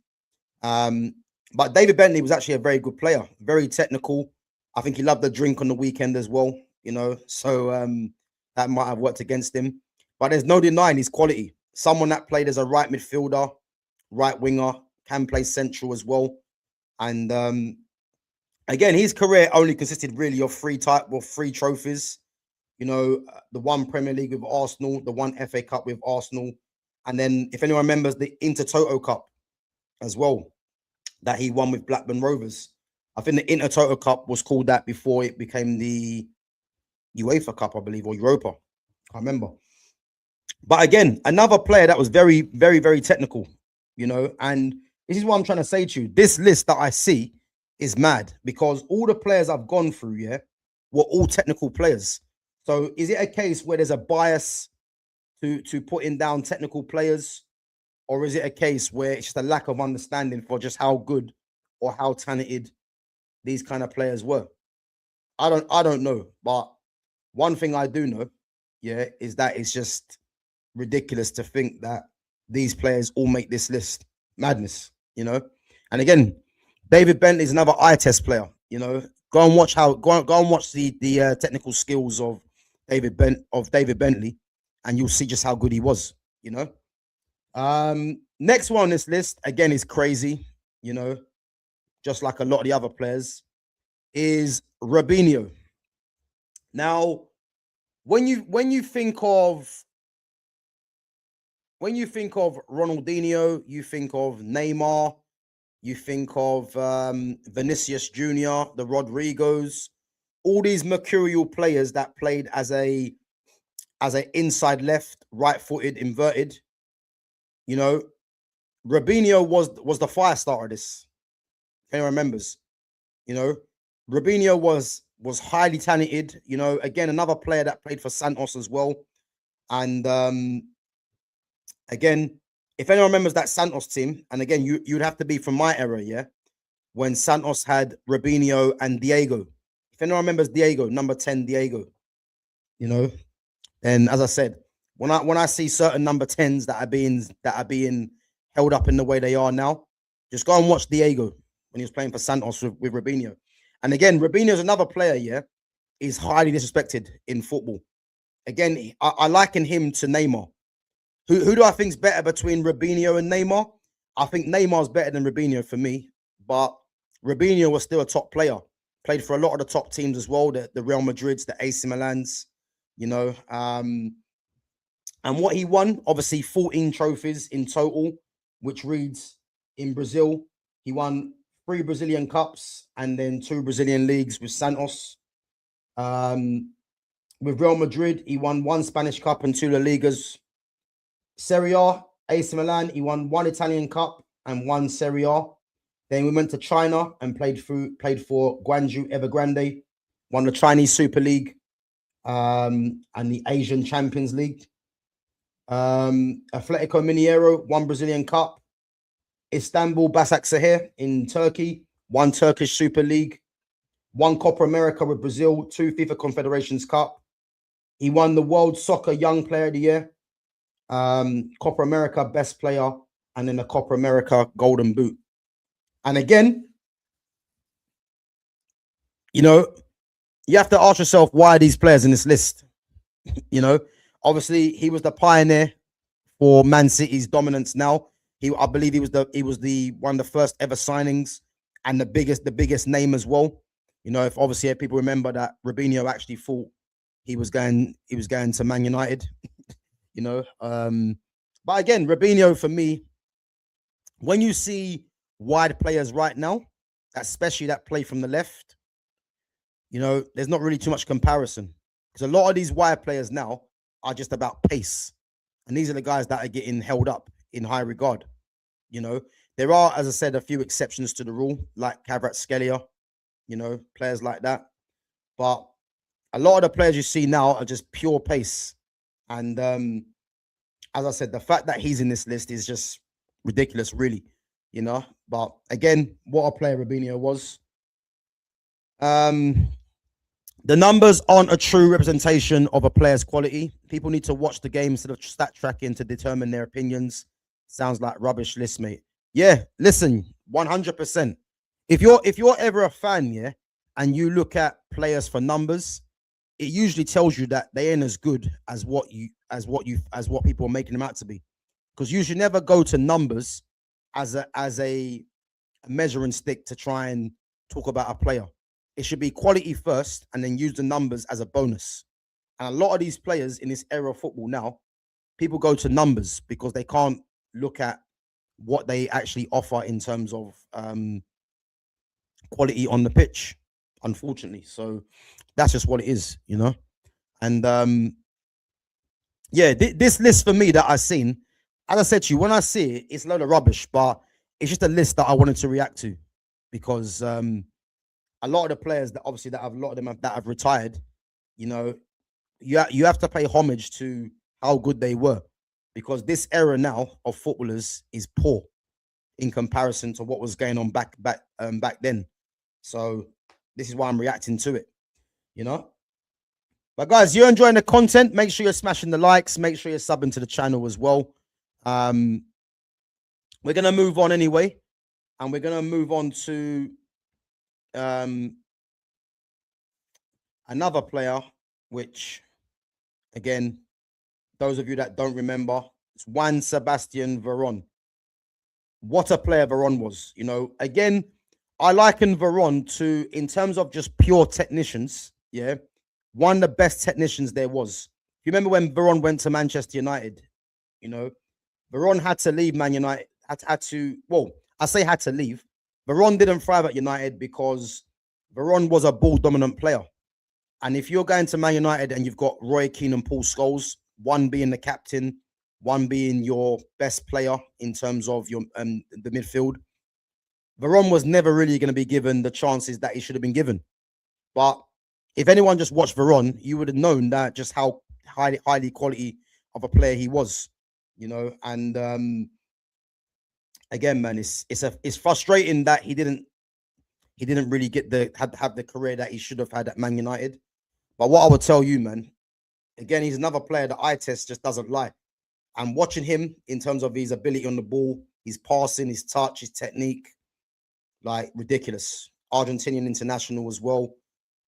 But David Bentley was actually a very good player, very technical. I think he loved the drink on the weekend as well, so that might have worked against him. But there's no denying his quality. Someone that played as a right midfielder, right winger, can play central as well. And again, his career only consisted really of 3 trophies. The 1 Premier League with Arsenal, the 1 FA Cup with Arsenal, and then if anyone remembers the Intertoto Cup as well that he won with Blackburn Rovers. I think the Intertoto Cup was called that before it became the UEFA Cup, I believe, or Europa. I remember. But again, another player that was very, very, very technical, and this is what I'm trying to say to you. This list that I see is mad because all the players I've gone through, yeah, were all technical players. So is it a case where there's a bias to putting down technical players, or is it a case where it's just a lack of understanding for just how good or how talented these kind of players were? I don't know, but one thing I do know, yeah, is that it's just ridiculous to think that these players all make this list. Madness, you know. And again, David Bentley is another eye test player. You know, go and watch the technical skills of David Bentley, and you'll see just how good he was. You know. Next one on this list again is crazy. You know, just like a lot of the other players, is Robinho. Now, when you think of Ronaldinho, you think of Neymar, you think of Vinicius Jr., the Rodrigos, all these mercurial players that played as a inside left, right-footed, inverted. You know, Robinho was the fire starter of this. If anyone remembers, you know, Robinho was highly talented. You know, again, another player that played for Santos as well. And again, if anyone remembers that Santos team, and again, you'd have to be from my era, yeah, when Santos had Robinho and Diego. If anyone remembers Diego, number 10 Diego, you know, and as I said, when I see certain number 10s that are being held up in the way they are now, just go and watch Diego when he was playing for Santos with Robinho. And again, Robinho is another player, yeah, is highly disrespected in football. Again, I liken him to Neymar. Who do I think is better between Robinho and Neymar? I think Neymar's better than Robinho for me, but Robinho was still a top player. Played for a lot of the top teams as well, the Real Madrids, the AC Milans, you know. And what he won, obviously 14 trophies in total, which reads in Brazil, he won 3 Brazilian Cups and then 2 Brazilian leagues with Santos. With Real Madrid, he won 1 Spanish Cup and 2 La Ligas. Serie A, AC Milan, he won 1 Italian Cup and 1 Serie A. Then we went to China and played for Guangzhou Evergrande, won the Chinese Super League and the Asian Champions League. Atletico Mineiro, 1 Brazilian Cup. Istanbul Başakşehir in Turkey, 1 Turkish Super League. 1 Copa America with Brazil, 2 FIFA Confederations Cup. He won the World Soccer Young Player of the Year, Copa America Best Player, and then the Copa America Golden Boot. And again, you know, you have to ask yourself, why are these players in this list? You know, obviously he was the pioneer for Man City's dominance. Now, I believe he was the one of the first ever signings and the biggest name as well. You know, if obviously people remember that Robinho actually thought he was going to Man United. You know, but again, Robinho for me, when you see wide players right now, especially that play from the left, you know, there's not really too much comparison because a lot of these wide players now are just about pace, and these are the guys that are getting held up in high regard. You know, there are, as I said, a few exceptions to the rule, like Kvaratskhelia, you know, players like that, but a lot of the players you see now are just pure pace. And as I said, the fact that he's in this list is just ridiculous, really, you know. But again, what a player Robinho was. The numbers aren't a true representation of a player's quality. People need to watch the game instead of stat tracking to determine their opinions. Sounds like rubbish list, mate. Yeah, listen, 100%. If you're ever a fan, yeah, and you look at players for numbers, it usually tells you that they ain't as good as what people are making them out to be. Because you should never go to numbers as a measuring stick to try and talk about a player. It should be quality first and then use the numbers as a bonus. And a lot of these players in this era of football now, people go to numbers because they can't look at what they actually offer in terms of quality on the pitch, unfortunately. So that's just what it is, you know. And yeah, this list for me that I've seen, as I said to you, when I see it, it's a load of rubbish, but it's just a list that I wanted to react to because a lot of the players that obviously that have a lot of them that have retired, you know, you have to pay homage to how good they were, because this era now of footballers is poor in comparison to what was going on back then. So this is why I'm reacting to it, you know. But guys, you're enjoying the content. Make sure you're smashing the likes. Make sure you're subbing to the channel as well. We're gonna move on anyway, and we're gonna move on to another player, which, again, those of you that don't remember, it's Juan Sebastian Veron. What a player Veron was. You know, again, I liken Veron to, in terms of just pure technicians, yeah, one of the best technicians there was. You remember when Veron went to Manchester United, you know, Veron had to leave Man United, had to, well, I say had to leave. Veron didn't thrive at United because Veron was a ball dominant player. And if you're going to Man United and you've got Roy Keane and Paul Scholes, one being the captain, one being your best player in terms of your the midfield, Veron was never really going to be given the chances that he should have been given. But if anyone just watched Veron, you would have known that just how highly quality of a player he was, you know. And again, man, it's frustrating that he didn't really get have the career that he should have had at Man United. But what I would tell you, man, again, he's another player that eye test just doesn't lie. And watching him in terms of his ability on the ball, his passing, his touch, his technique, like ridiculous. Argentinian international as well.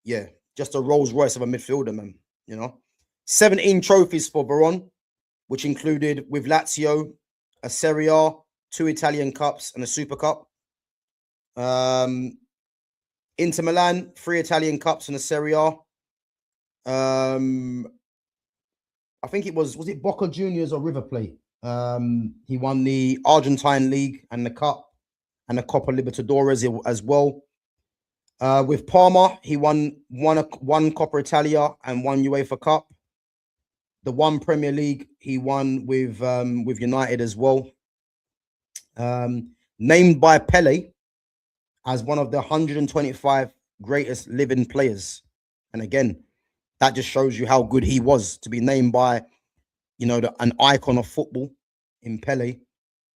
Yeah, just a Rolls Royce of a midfielder, man. You know, 17 trophies for Veron, which included with Lazio, a Serie A, 2 Italian Cups, and a Super Cup. Inter Milan, 3 Italian Cups and a Serie A. I think it was it Boca Juniors or River Plate? He won the Argentine League and the Cup and the Copa Libertadores as well. With Parma, he won one Coppa Italia and 1 UEFA Cup. The 1 Premier League he won with United as well. Named by Pele as one of the 125 greatest living players. And again, that just shows you how good he was to be named by, you know, an icon of football in Pele.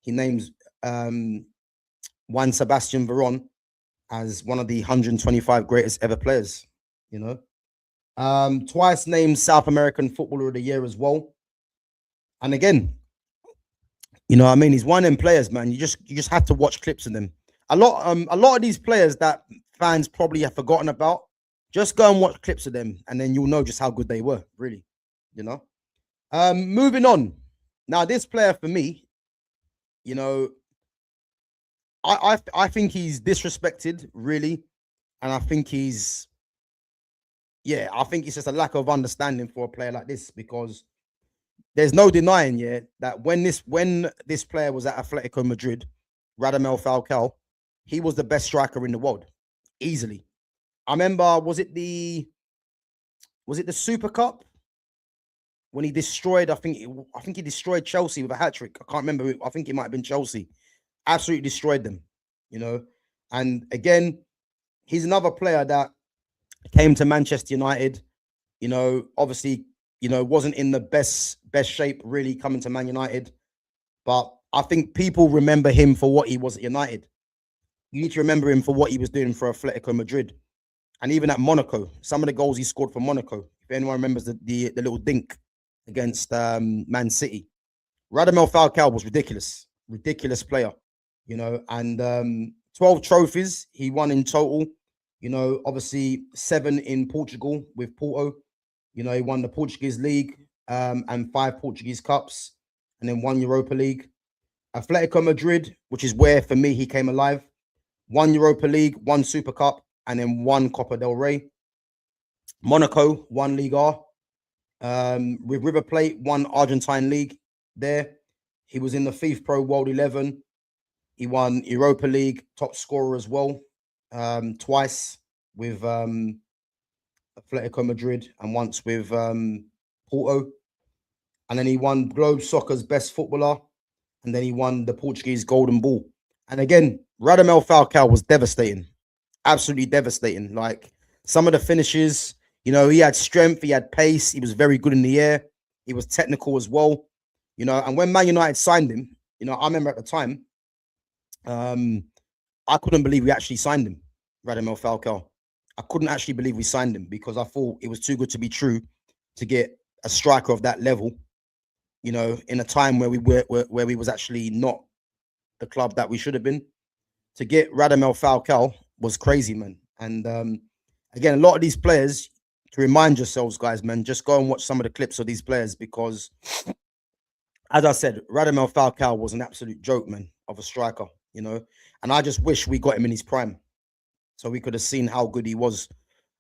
He names Juan Sebastian Veron as one of the 125 greatest ever players, you know. Twice named South American Footballer of the Year as well. And again, you know what I mean? He's one of them players, man. You just have to watch clips of them. A lot of these players that fans probably have forgotten about, just go and watch clips of them, and then you'll know just how good they were, really, you know. Moving on. Now, this player for me, you know, I think he's disrespected, really, and I think he's, yeah, I think it's just a lack of understanding for a player like this, because there's no denying, yeah, that when this player was at Atletico Madrid, Radamel Falcao, he was the best striker in the world, easily. I remember, was it the Super Cup when he destroyed? I think he destroyed Chelsea with a hat trick. I can't remember. I think it might have been Chelsea. Absolutely destroyed them, you know. And again, he's another player that came to Manchester United. You know, obviously, you know, wasn't in the best shape really coming to Man United, but I think people remember him for what he was at United. You need to remember him for what he was doing for Atletico Madrid. And even at Monaco, some of the goals he scored for Monaco, if anyone remembers the little dink against Man City, Radamel Falcao was ridiculous player, you know. And 12 trophies he won in total, you know. Obviously 7 in Portugal with Porto, you know. He won the Portuguese League and 5 Portuguese Cups, and then 1 Europa League. Atletico Madrid, which is where for me he came alive, 1 Europa League, 1 Super Cup, and then 1 Copa del Rey. Monaco, 1 Liga. With River Plate, 1 Argentine League there. He was in the FIFA Pro World 11. He won Europa League top scorer as well, twice with Atletico Madrid and once with Porto. And then he won Globe Soccer's best footballer. And then he won the Portuguese Golden Ball. And again, Radamel Falcao was devastating, absolutely devastating. Like some of the finishes, you know, he had strength, he had pace, he was very good in the air, he was technical as well, you know. And when Man United signed him, you know, I remember at the time, I couldn't believe we actually signed him, Radamel Falcao. I couldn't actually believe we signed him because I thought it was too good to be true to get a striker of that level, you know, in a time where we was actually not the club that we should have been. To get Radamel Falcao was crazy, man. And again, a lot of these players, to remind yourselves, guys, man, just go and watch some of the clips of these players because, as I said, Radamel Falcao was an absolute joke, man, of a striker, you know. And I just wish we got him in his prime so we could have seen how good he was.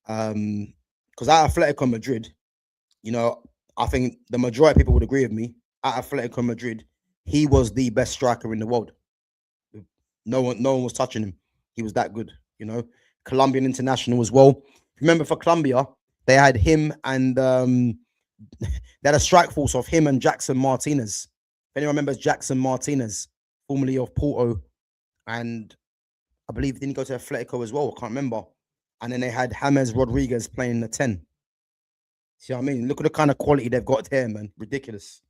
Because at Atletico Madrid, you know, I think the majority of people would agree with me. At Atletico Madrid, he was the best striker in the world. No one was touching him. He was that good, you know. Colombian international as well. Remember, for Colombia, they had him and they had a strike force of him and Jackson Martinez. If anyone remembers Jackson Martinez, formerly of Porto, and I believe didn't go to Atletico as well. I can't remember. And then they had James Rodriguez playing the 10. See what I mean? Look at the kind of quality they've got there, man. Ridiculous.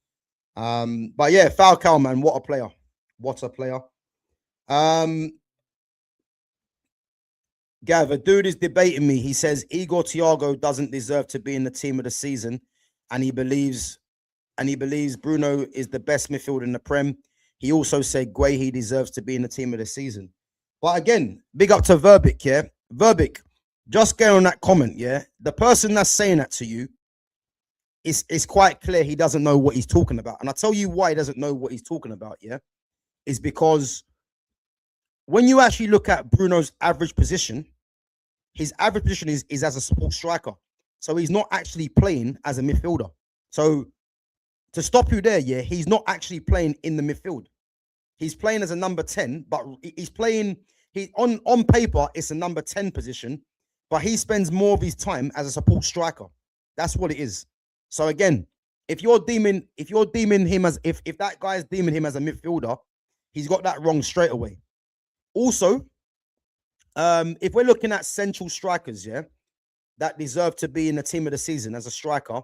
But yeah, Falcao, man, what a player. What a player. Gav, a dude is debating me. He says Igor Thiago doesn't deserve to be in the team of the season, and he believes Bruno is the best midfielder in the Prem. He also said Guehi deserves to be in the team of the season. But again, big up to Verbic, yeah? Verbic, just get on that comment, yeah? The person that's saying that to you, it's quite clear he doesn't know what he's talking about. And I'll tell you why he doesn't know what he's talking about, yeah? Is because when you actually look at Bruno's average position, his average position is as a support striker. So he's not actually playing as a midfielder. So to stop you there, yeah, he's not actually playing in the midfield. He's playing as a number 10, but he's playing, on paper, it's a number 10 position, but he spends more of his time as a support striker. That's what it is. So again, if you're deeming him as, if that guy is deeming him as a midfielder, he's got that wrong straight away. Also, if we're looking at central strikers, yeah, that deserve to be in the team of the season as a striker,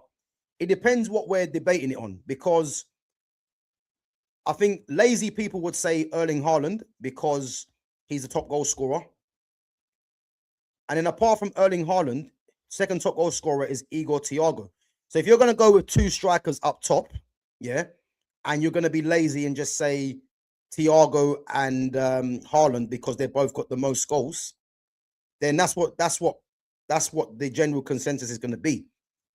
it depends what we're debating it on, because I think lazy people would say Erling Haaland because he's the top goal scorer. And then apart from Erling Haaland, second top goal scorer is Igor Thiago. So if you're going to go with two strikers up top, yeah, and you're going to be lazy and just say Thiago and Haaland because they both got the most goals, then that's what the general consensus is going to be.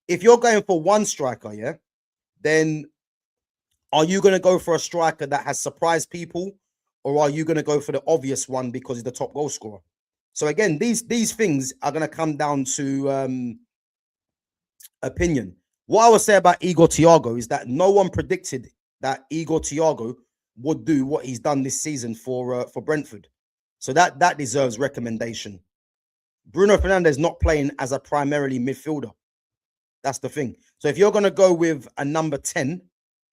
If you're going for one striker, yeah, then are you going to go for a striker that has surprised people, or are you going to go for the obvious one because he's the top goal scorer? So again, these things are going to come down to opinion. What I would say about Igor Thiago is that no one predicted that Igor Thiago would do what he's done this season for Brentford. So that deserves recommendation. Bruno Fernandes not playing as a primarily midfielder. That's the thing. So if you're going to go with a number 10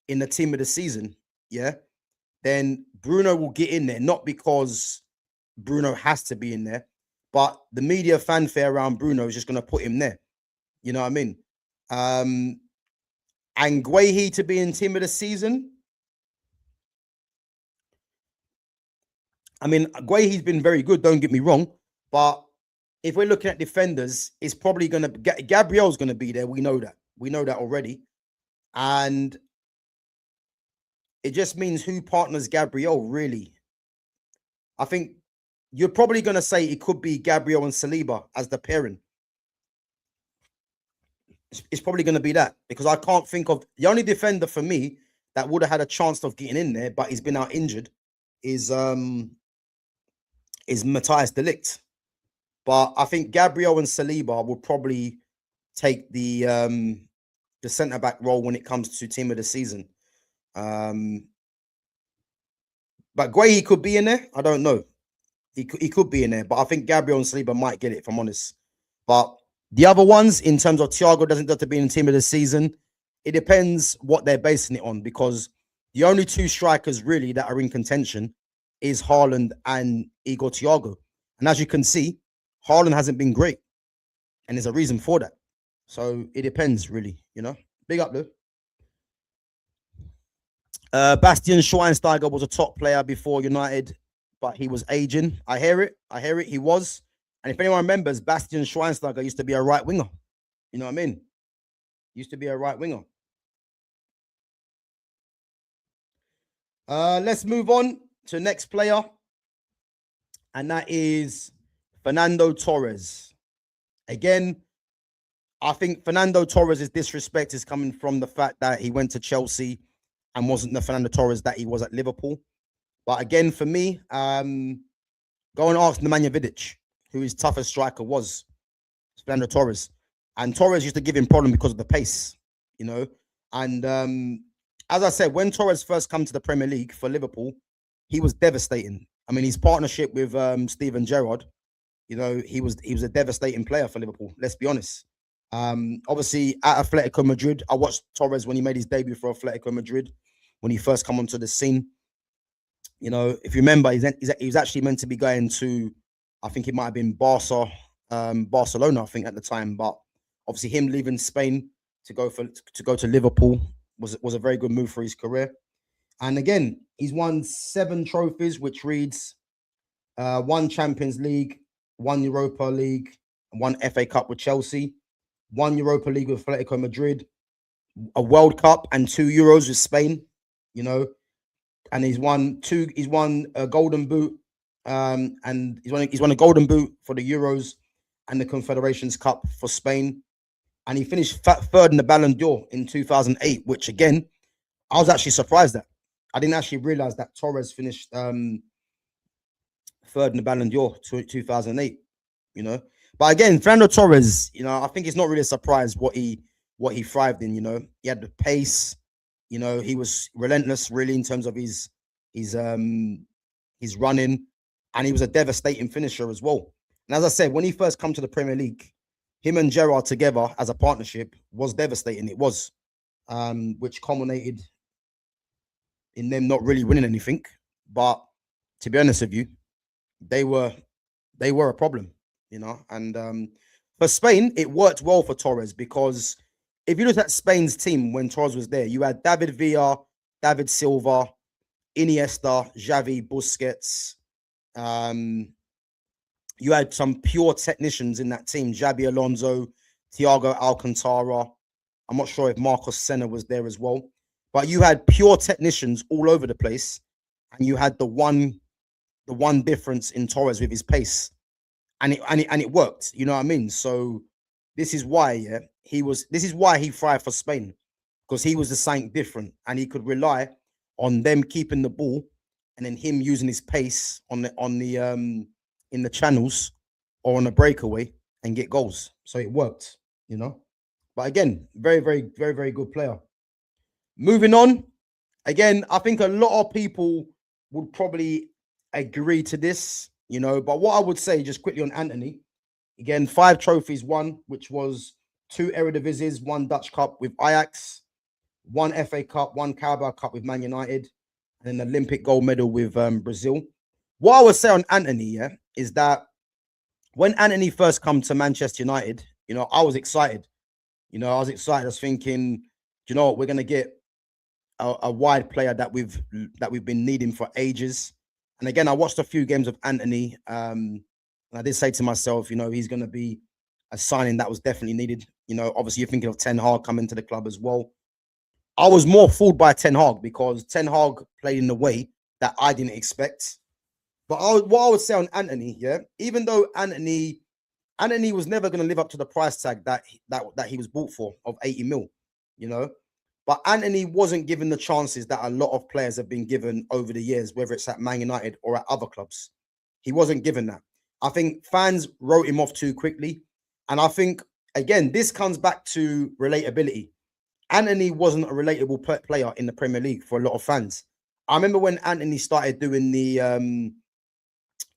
in the team of the season, yeah, then Bruno will get in there, not because Bruno has to be in there, but the media fanfare around Bruno is just going to put him there. You know what I mean? And Guehi to be in team of the season. I mean, Guehi's been very good, don't get me wrong, but if we're looking at defenders, it's probably going to, Gabriel's going to be there. We know that. We know that already. And it just means who partners Gabriel, really. I think you're probably going to say it could be Gabriel and Saliba as the pairing. It's probably going to be that, because I can't think of, the only defender for me that would have had a chance of getting in there, but he's been out injured, is Matthias de Ligt. But I think Gabriel and Saliba would probably take the centre-back role when it comes to team of the season. But Guehi could be in there. I don't know. He could be in there. But I think Gabriel and Saliba might get it, if I'm honest. But the other ones, in terms of Thiago doesn't have to be in the team of the season, it depends what they're basing it on. Because the only two strikers, really, that are in contention is Haaland and Igor Thiago. And as you can see, Haaland hasn't been great. And there's a reason for that. So it depends, really, you know. Big up, though. Bastian Schweinsteiger was a top player before United, but he was aging. I hear it. He was. And if anyone remembers, Bastian Schweinsteiger used to be a right winger. You know what I mean? Used to be a right winger. Let's move on to the next player. And that is Fernando Torres. Again, I think Fernando Torres' disrespect is coming from the fact that he went to Chelsea and wasn't the Fernando Torres that he was at Liverpool. But again, for me, go and ask Nemanja Vidic, who his toughest striker was, Fernando Torres. And Torres used to give him problem because of the pace, you know. And as I said, when Torres first came to the Premier League for Liverpool, he was devastating. I mean, his partnership with Steven Gerrard, you know, he was a devastating player for Liverpool. Let's be honest. Obviously, at Atletico Madrid, I watched Torres when he made his debut for Atletico Madrid, when he first come onto the scene. You know, if you remember, he was actually meant to be going to, I think it might have been Barcelona, I think at the time. But obviously, him leaving Spain to go to Liverpool was a very good move for his career. And again, he's won 7 trophies, which reads 1 Champions League, 1 Europa League, and 1 FA Cup with Chelsea, 1 Europa League with Atletico Madrid, a World Cup and 2 Euros with Spain, you know, and he's won a Golden Boot, and he's won a Golden Boot for the Euros and the Confederations Cup for Spain, and he finished 3rd in the Ballon d'Or in 2008, which again, I was actually surprised at. I didn't actually realize that Torres finished 3rd in the Ballon d'Or 2008, you know. But again, Fernando Torres, you know, I think it's not really a surprise what he thrived in, you know. He had the pace, you know, he was relentless really in terms of his running, and he was a devastating finisher as well. And as I said, when he first come to the Premier League, him and Gerrard together as a partnership was devastating. It was, which culminated in them not really winning anything. But to be honest with you, they were a problem, you know. And for Spain, it worked well for Torres, because if you look at Spain's team when Torres was there, you had David Villa, David Silva, Iniesta, Xavi, Busquets. You had some pure technicians in that team: Xabi Alonso, Thiago Alcantara. I'm not sure if Marcos Senna was there as well, but you had pure technicians all over the place, and you had the one difference in Torres with his pace, and it worked. You know what I mean? So this is why, this is why he thrived for Spain, because he was the something different, and he could rely on them keeping the ball, and then him using his pace on the in the channels or on a breakaway and get goals. So it worked, you know. But again, very, very, very, very good player. Moving on. Again, I think a lot of people would probably agree to this, you know. But what I would say just quickly on Anthony, again, 5 trophies won, which was 2 Eredivisie, 1 Dutch Cup with Ajax, 1 FA Cup, 1 Carabao Cup with Man United, and an Olympic gold medal with Brazil. What I would say on Anthony, is that when Anthony first come to Manchester United, you know, I was excited. You know, I was thinking, you know what, we're gonna get a wide player that we've been needing for ages. And again, I watched a few games of Anthony, and I did say to myself, you know, he's gonna be a signing that was definitely needed. You know, obviously you're thinking of Ten Hag coming to the club as well. I was more fooled by Ten Hag, because Ten Hag played in the way that I didn't expect. But what I would say on Anthony, even though Anthony was never going to live up to the price tag that he was bought for of 80 mil, you know. But Anthony wasn't given the chances that a lot of players have been given over the years, whether it's at Man United or at other clubs. He wasn't given that. I think fans wrote him off too quickly. And I think, again, this comes back to relatability. Anthony wasn't a relatable player in the Premier League for a lot of fans. I remember when Anthony started doing the...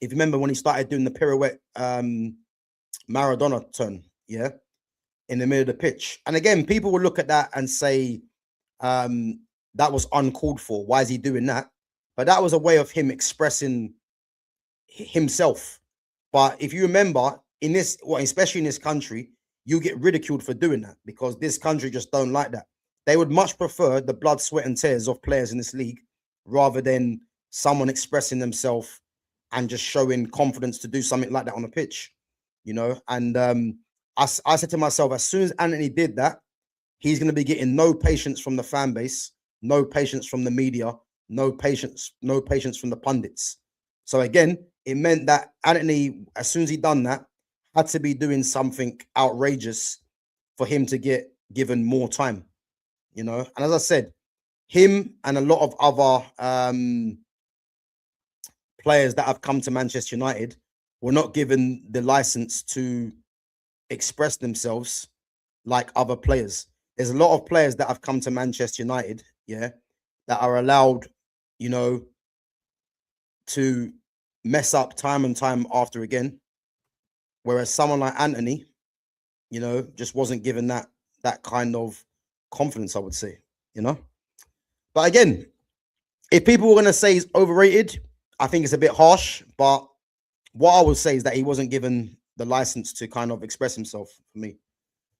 if you remember when he started doing the pirouette Maradona turn, in the middle of the pitch. And again, people will look at that and say that was uncalled for. Why is he doing that? but that was a way of him expressing himself. But if you remember, in this, well, especially in this country, you get ridiculed for doing that because this country just don't like that. They would much prefer the blood, sweat, and tears of players in this league rather than someone expressing themselves and just showing confidence to do something like that on the pitch, you know. And I said to myself, as soon as Anthony did that, he's going to be getting no patience from the fan base, no patience from the media, no patience from the pundits. So again, it meant that Anthony, as soon as he done that, had to be doing something outrageous for him to get given more time, you know. And as I said, him and a lot of other players that have come to Manchester United were not given the license to express themselves like other players. There's a lot of players that have come to Manchester United, yeah, that are allowed, you know, to mess up time and time after again. Whereas someone like Anthony, you know, just wasn't given that kind of confidence, I would say, you know. But again, if people were going to say he's overrated, I think it's a bit harsh. But what I would say is that he wasn't given the license to kind of express himself for me,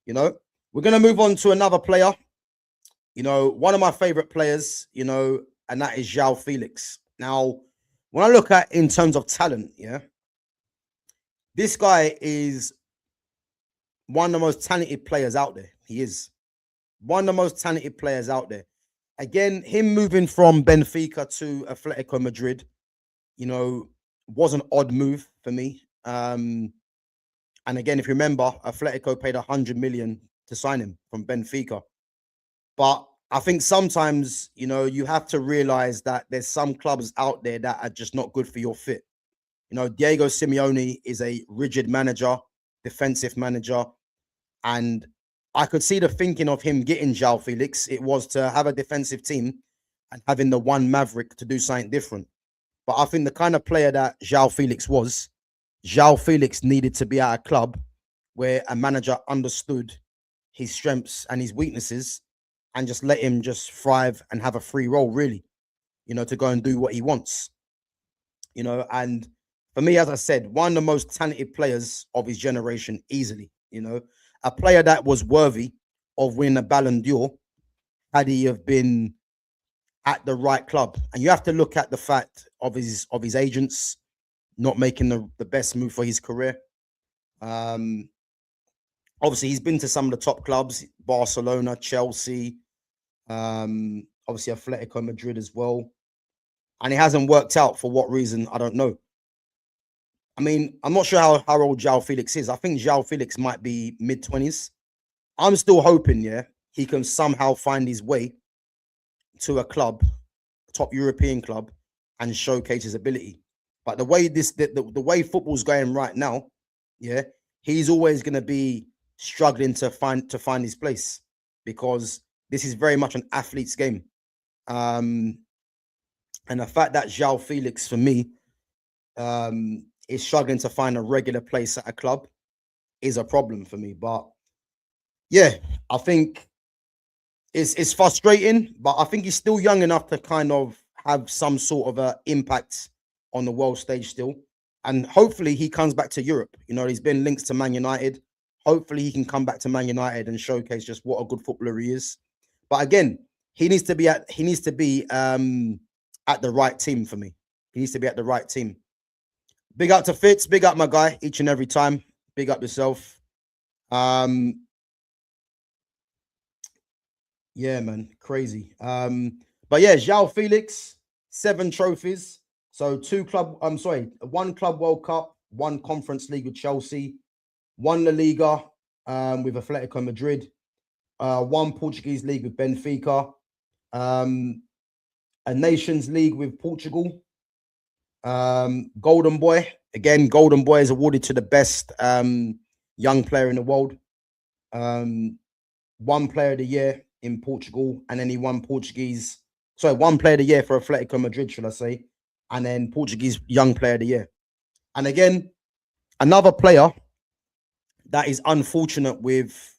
you know. We're going to move on to another player, you know, one of my favorite players, you know, and that is João Felix. Now, when I look at in terms of talent, yeah, this guy is one of the most talented players out there. He is one of the most talented players out there. Again, him moving from Benfica to Atletico Madrid, you know, was an odd move for me. And again, if you remember, Atletico paid 100 million to sign him from Benfica. But I think sometimes, you know, you have to realize that there's some clubs out there that are just not good for your fit. You know, Diego Simeone is a rigid manager, defensive manager. And I could see the thinking of him getting João Felix. It was to have a defensive team and having the one maverick to do something different. But I think the kind of player that João Felix was, João Felix needed to be at a club where a manager understood his strengths and his weaknesses and just let him just thrive and have a free role, really, you know, to go and do what he wants, you know. And for me, as I said, one of the most talented players of his generation, easily, you know, a player that was worthy of winning a Ballon d'Or had he have been at the right club. And you have to look at the fact of his agents not making the best move for his career. Obviously, he's been to some of the top clubs, Barcelona, Chelsea, obviously Atletico Madrid as well. And it hasn't worked out for what reason, I don't know. I mean, I'm not sure how old João Felix is. I think João Felix might be mid-20s. I'm still hoping, yeah, he can somehow find his way to a club, top European club, and showcase his ability. But the way the way football's going right now, yeah, he's always going to be struggling to find his place because this is very much an athlete's game. And the fact that João Felix, for me, is struggling to find a regular place at a club is a problem for me. But yeah, I think it's frustrating, but I think he's still young enough to kind of have some sort of a impact on the world stage still. And hopefully he comes back to Europe. You know, he's been linked to Man United. Hopefully he can come back to Man United and showcase just what a good footballer he is. But again, he needs to be at the right team for me. He needs to be at the right team. Big up to Fitz, big up my guy each and every time. Big up yourself. Yeah, man, crazy. But yeah, João Felix, 7 trophies. So 1 Club World Cup, 1 Conference League with Chelsea, 1 La Liga with Atletico Madrid, 1 Portuguese League with Benfica, a Nations League with Portugal, Golden Boy. Again, Golden Boy is awarded to the best young player in the world. 1 Player of the Year in Portugal, and then he won 1 Player of the Year for Atletico Madrid, should I say, and then Portuguese Young Player of the Year. And again, another player that is unfortunate with,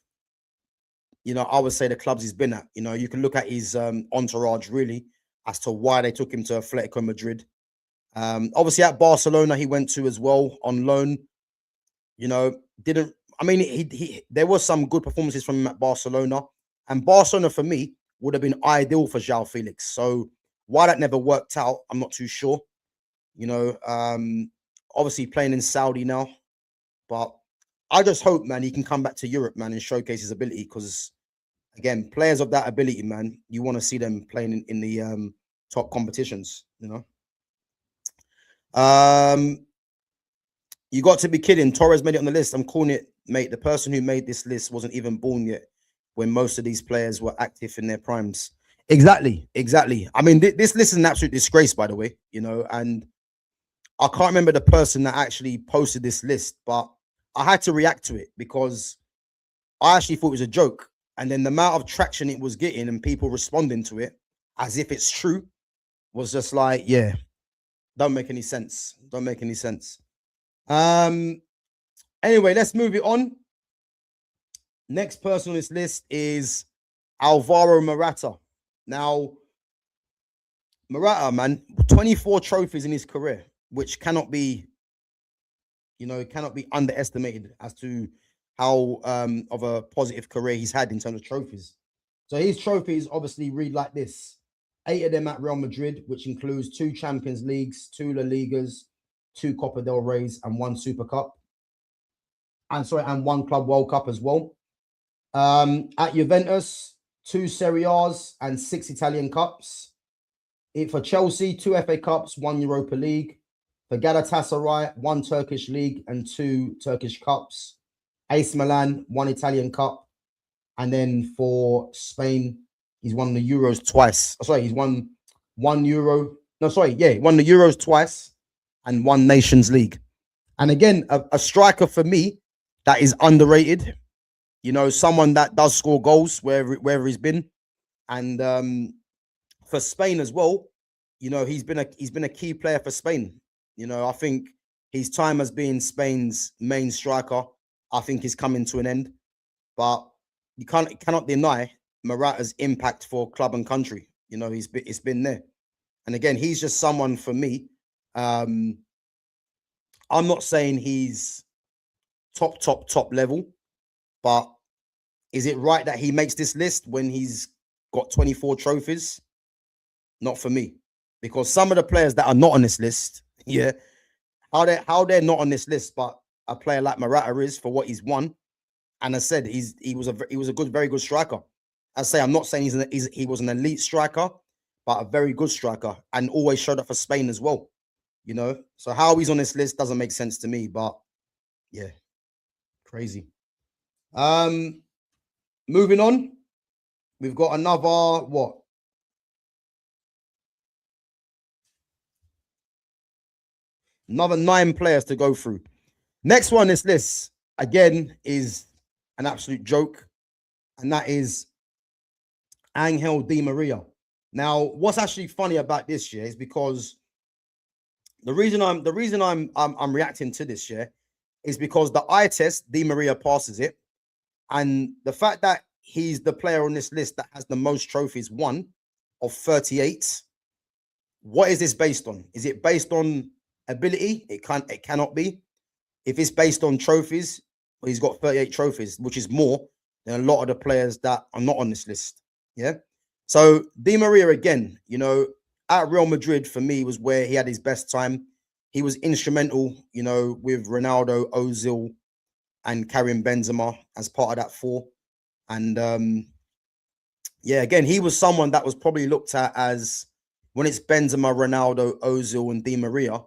you know, I would say the clubs he's been at. You know, you can look at his entourage, really, as to why they took him to Atletico Madrid. Obviously at Barcelona he went to as well on loan. You know, didn't I mean he there was some good performances from him at Barcelona, and Barcelona for me would have been ideal for João Felix. So why that never worked out, I'm not too sure. You know, obviously playing in Saudi now, but I just hope, man, he can come back to Europe, man, and showcase his ability. Because again, players of that ability, man, you want to see them playing in the top competitions. You know, you got to be kidding. Torres made it on the list. I'm calling it, mate. The person who made this list wasn't even born yet when most of these players were active in their primes. Exactly, exactly. I mean, this list is an absolute disgrace, by the way. You know, and I can't remember the person that actually posted this list, but I had to react to it because I actually thought it was a joke. And then the amount of traction it was getting and people responding to it as if it's true was just like, yeah, don't make any sense. Don't make any sense. Anyway, let's move it on. Next person on this list is Alvaro Morata. Now, Morata, man, 24 trophies in his career, which cannot be, you know, cannot be underestimated as to how of a positive career he's had in terms of trophies. So his trophies obviously read like this: 8 of them at Real Madrid, which includes 2 Champions Leagues, 2 La Ligas, 2 Copa del Reys, and 1 Super Cup. And 1 Club World Cup as well. At Juventus, 2 Serie A's and 6 Italian Cups. For Chelsea, 2 FA Cups, 1 Europa League. For Galatasaray, 1 Turkish League and 2 Turkish Cups. AC Milan, 1 Italian Cup. And then for Spain, he's won the Euros twice. Oh, sorry, he's won 1 Euro. No, sorry, yeah, he won the Euros twice and 1 Nations League. And again, a striker for me that is underrated. You know, someone that does score goals wherever he's been. And for Spain as well, you know, he's been a key player for Spain. You know, I think his time as being Spain's main striker, I think, is coming to an end. But you cannot deny Morata's impact for club and country. You know, it's been there. And again, he's just someone for me. I'm not saying he's top level, but is it right that he makes this list when he's got 24 trophies? Not for me, because some of the players that are not on this list, yeah, how they're not on this list, but a player like Morata is for what he's won. And I said he was a very good striker. I say I'm not saying he was an elite striker, but a very good striker, and always showed up for Spain as well. You know, so how he's on this list doesn't make sense to me. But yeah, crazy. Moving on, we've got another another 9 players to go through. Next one on this list again is an absolute joke, and that is Angel Di Maria. Now, what's actually funny about this year is because the reason I'm reacting to this year is because the eye test, Di Maria passes it, and the fact that he's the player on this list that has the most trophies won of 38. What is this based on? Is it based on ability? It cannot be. If it's based on trophies, well, he's got 38 trophies, which is more than a lot of the players that are not on this list. Yeah. So Di Maria, again, you know, at Real Madrid for me was where he had his best time. He was instrumental, you know, with Ronaldo, Ozil, and Karim Benzema as part of that 4. And yeah, again, he was someone that was probably looked at as, when it's Benzema, Ronaldo, Ozil, and Di Maria,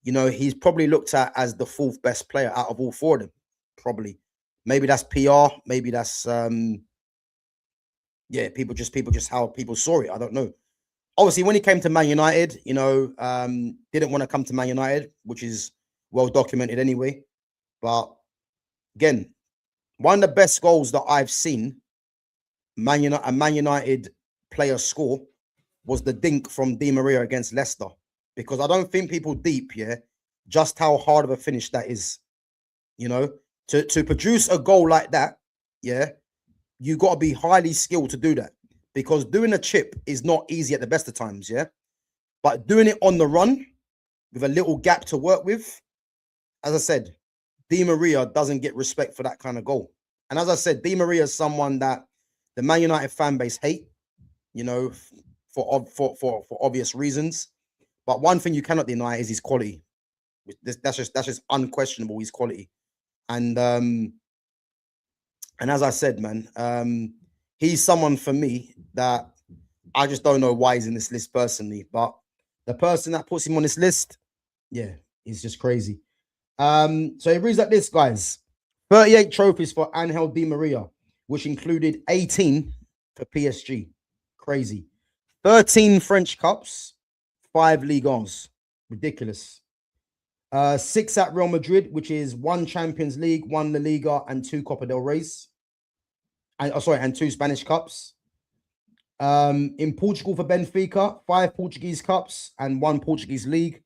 you know, he's probably looked at as the 4th best player out of all 4 of them. Probably, maybe that's PR, maybe that's yeah, people just how people saw it. I don't know. Obviously, when he came to Man United, you know, didn't want to come to Man United, which is well documented anyway. But again, one of the best goals that I've seen a Man United player score was the dink from Di Maria against Leicester, because I don't think people deep, just how hard of a finish that is. You know, to produce a goal like that, you got to be highly skilled to do that, because doing a chip is not easy at the best of times, yeah? But doing it on the run with a little gap to work with, as I said, Di Maria doesn't get respect for that kind of goal. And as I said, Di Maria is someone that the Man United fan base hate, you know, for obvious reasons. But one thing you cannot deny is his quality. That's just unquestionable, his quality. And as I said, man, he's someone for me that I just don't know why he's in this list personally. But the person that puts him on this list, yeah, he's just crazy. So it reads like this, guys. 38 trophies for Angel Di Maria, which included 18 for PSG. Crazy. 13 French Cups, 5 Ligue 1s. Ridiculous. 6 at Real Madrid, which is 1 Champions League, 1 La Liga, and 2 Copa del Rey's. And 2 Spanish Cups. In Portugal for Benfica, 5 Portuguese Cups and 1 Portuguese League.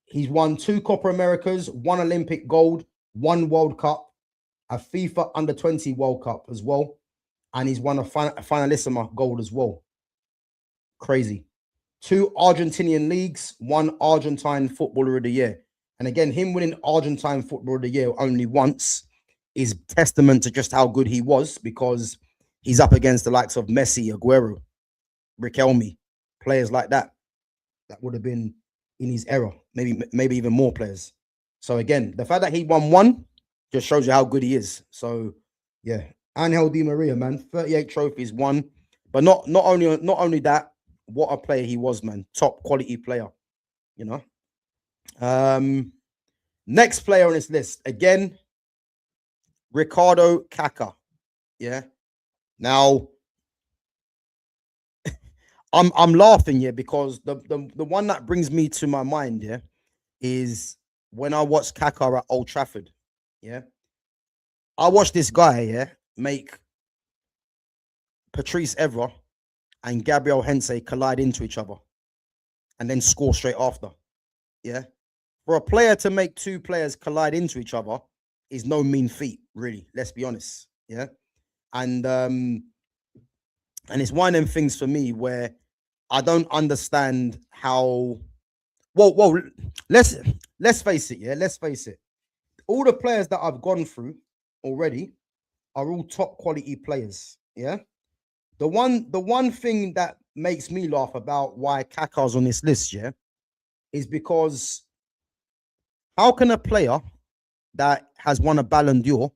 He's won 2 Copa Americas, 1 Olympic gold, 1 World Cup, a FIFA Under-20 World Cup as well. And he's won a Finalissima gold as well. Crazy. 2 Argentinian leagues, 1 Argentine Footballer of the Year. And again, him winning Argentine Footballer of the Year only once is testament to just how good he was, because he's up against the likes of Messi, Aguero, Riquelme, players like that. That would have been in his era, maybe even more players. So again, the fact that he won 1 just shows you how good he is. So yeah, Angel Di Maria, man, 38 trophies, 1. But not only that, what a player he was, man. Top quality player, you know. Next player on this list, again, Ricardo Kaká. Yeah. Now, I'm laughing here because the one that brings me to my mind, yeah, is when I watched Kaká at Old Trafford. Yeah. I watched this guy, yeah, make Patrice Evra and Gabriel Hensey collide into each other and then score straight after. Yeah. For a player to make 2 players collide into each other is no mean feat, really. Let's be honest. Yeah. And it's one of them things for me where I don't understand how. Well, let's face it. Yeah, let's face it. All the players that I've gone through already are all top quality players. Yeah. The one thing that makes me laugh about why Kaká's on this list, yeah, is because how can a player that has won a Ballon d'Or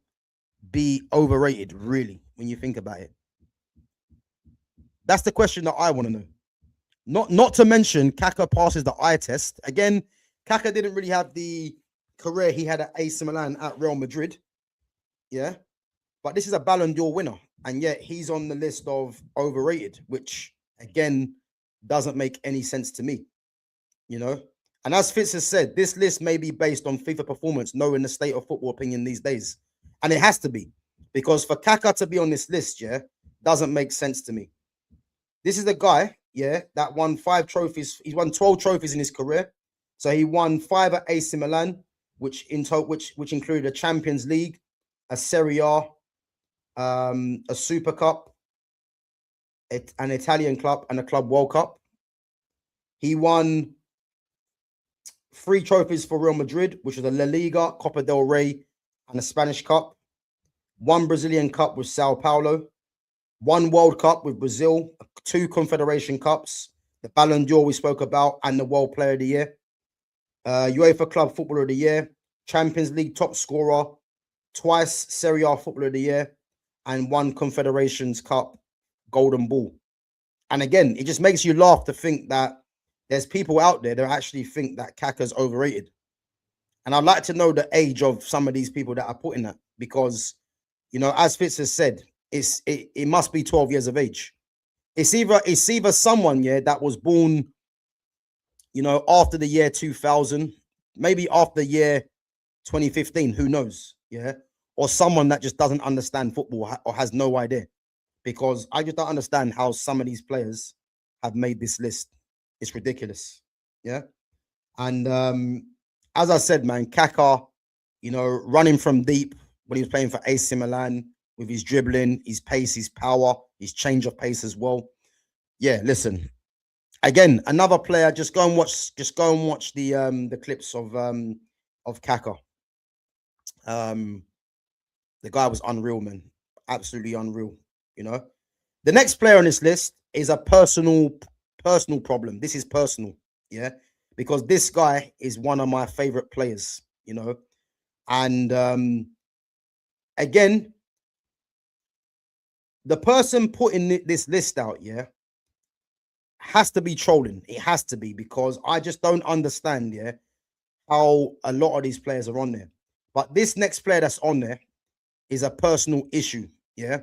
be overrated, really, when you think about it? That's the question that I want to know. Not to mention, Kaká passes the eye test. Again, Kaká didn't really have the career he had at AC Milan at Real Madrid. Yeah. But this is a Ballon d'Or winner. And yet he's on the list of overrated, which, again, doesn't make any sense to me. You know? And as Fitz has said, this list may be based on FIFA performance, knowing the state of football opinion these days. And it has to be. Because for Kaká to be on this list, yeah, doesn't make sense to me. This is the guy, yeah, that won 5 trophies. He's won 12 trophies in his career. So he won 5 at AC Milan, which included a Champions League, a Serie A, a Super Cup, an Italian club, and a Club World Cup. He won 3 trophies for Real Madrid, which was a La Liga, Copa del Rey, and a Spanish Cup. 1 Brazilian Cup with Sao Paulo. 1 World Cup with Brazil. 2 Confederation Cups. The Ballon d'Or we spoke about, and the World Player of the Year. UEFA Club Footballer of the Year. Champions League top scorer. Twice Serie A Footballer of the Year. And 1 Confederations Cup Golden Ball. And again, it just makes you laugh to think that there's people out there that actually think that Kaká's overrated. And I'd like to know the age of some of these people that are putting that, because, you know, as Fitz has said, it must be 12 years of age. It's either someone, yeah, that was born, you know, after the year 2000, maybe after the year 2015, who knows, yeah, or someone that just doesn't understand football or has no idea, because I just don't understand how some of these players have made this list. It's ridiculous, yeah. And as I said, man, Kaká, you know, running from deep when he was playing for AC Milan, with his dribbling, his pace, his power, his change of pace as well. Yeah, listen. Again, another player. Just go and watch. Just go and watch the clips of Kaka. The guy was unreal, man. Absolutely unreal. You know. The next player on this list is a personal problem. This is personal, yeah, because this guy is one of my favorite players, you know. And again, the person putting this list out, yeah, has to be trolling. It has to be, because I just don't understand, yeah, how a lot of these players are on there. But this next player that's on there is a personal issue, yeah,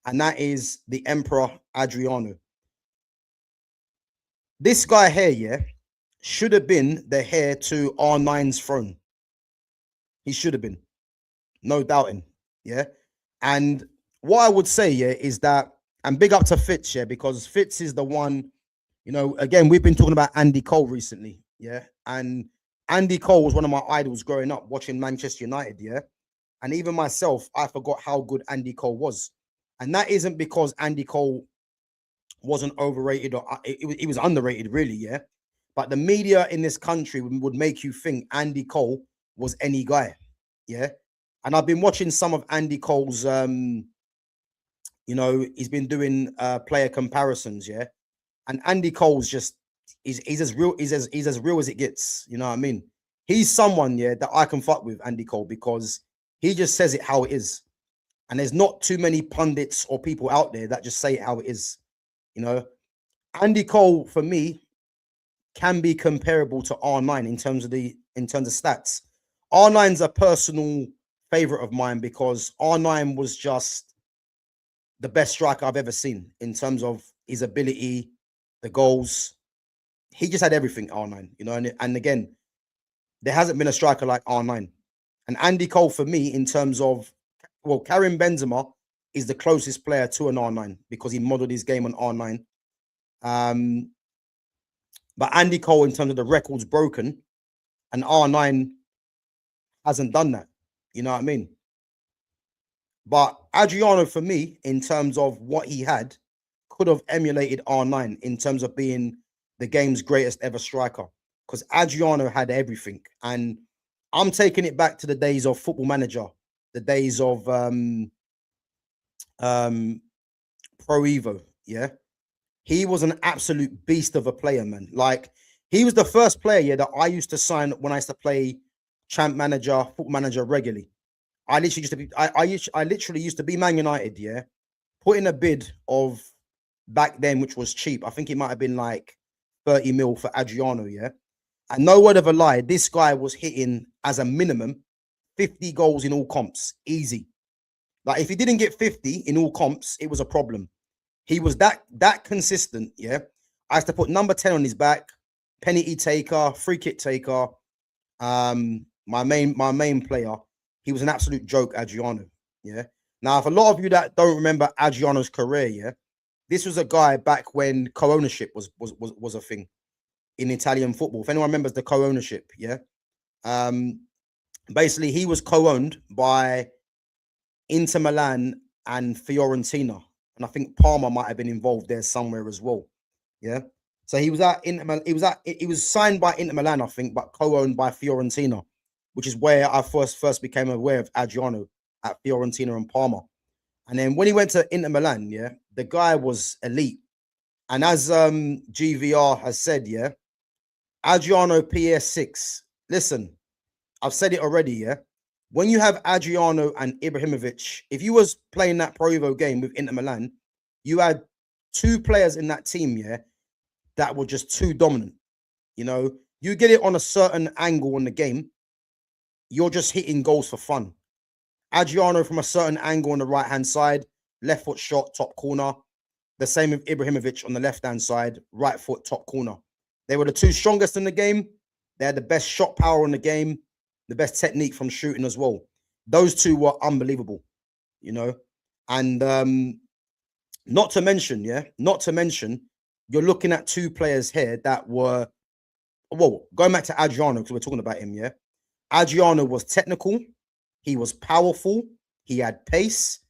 and that is the Emperor Adriano. This guy here, yeah, should have been the heir to R9's throne. He should have been, no doubting, yeah. And what I would say, yeah, is that, and big up to Fitz, yeah, because Fitz is the one, you know, again, we've been talking about Andy Cole recently, yeah, and Andy Cole was one of my idols growing up, watching Manchester United, yeah, and even myself, I forgot how good Andy Cole was. And that isn't because Andy Cole wasn't overrated, or it was underrated, really, yeah. But the media in this country would make you think Andy Cole was any guy, yeah. And I've been watching some of Andy Cole's, you know, he's been doing player comparisons, yeah. And Andy Cole's just he's as real he's as real as it gets, you know what I mean? He's someone, yeah, that I can fuck with, Andy Cole, because he just says it how it is. And there's not too many pundits or people out there that just say it how it is. You know, Andy Cole for me can be comparable to R9 in terms of stats. R9's a personal favorite of mine because R9 was just the best striker I've ever seen in terms of his ability, the goals. He just had everything, R9, you know, and again, there hasn't been a striker like R9. And Andy Cole for me, in terms of, well, Karim Benzema is the closest player to an R9 because he modeled his game on R9. But Andy Cole, in terms of the records broken, and R9 hasn't done that. You know what I mean? But Adriano, for me, in terms of what he had, could have emulated R9 in terms of being the game's greatest ever striker, because Adriano had everything. And I'm taking it back to the days of Football Manager, the days of Pro Evo, yeah. He was an absolute beast of a player, man. Like, he was the first player, yeah, that I used to sign when I used to play Champ Manager, Football Manager regularly. I literally used to be, I literally used to be Man United, yeah, put in a bid of back then, which was cheap. I think it might have been like 30 mil for Adriano, yeah. And no word of a lie, this guy was hitting as a minimum 50 goals in all comps, easy. Like, if he didn't get 50 in all comps, it was a problem. He was that consistent, yeah. I used to put number 10 on his back, penalty taker, free kick taker, my main player. He was an absolute joke, Adriano, yeah. Now, if a lot of you that don't remember Adriano's career, yeah, this was a guy back when co-ownership was a thing in Italian football. If anyone remembers the co-ownership, yeah. Basically, he was co-owned by Inter Milan and Fiorentina. And I think Parma might have been involved there somewhere as well. Yeah. So he was at Inter Milan, he was signed by Inter Milan, I think, but co-owned by Fiorentina, which is where I first became aware of Adriano, at Fiorentina and Parma. And then when he went to Inter Milan, yeah, the guy was elite. And as GVR has said, yeah, Adriano PS6. Listen, I've said it already, yeah. When you have Adriano and Ibrahimovic, if you was playing that Pro Evo game with Inter Milan, you had two players in that team, yeah, that were just too dominant. You know, you get it on a certain angle in the game, you're just hitting goals for fun. Adriano from a certain angle on the right-hand side, left foot shot, top corner. The same with Ibrahimovic on the left-hand side, right foot, top corner. They were the two strongest in the game. They had the best shot power in the game, the best technique from shooting as well. Those two were unbelievable, you know. And not to mention, you're looking at two players here that were, well, going back to Adriano, because we're talking about him, yeah. Adriano was technical, he was powerful, he had pace,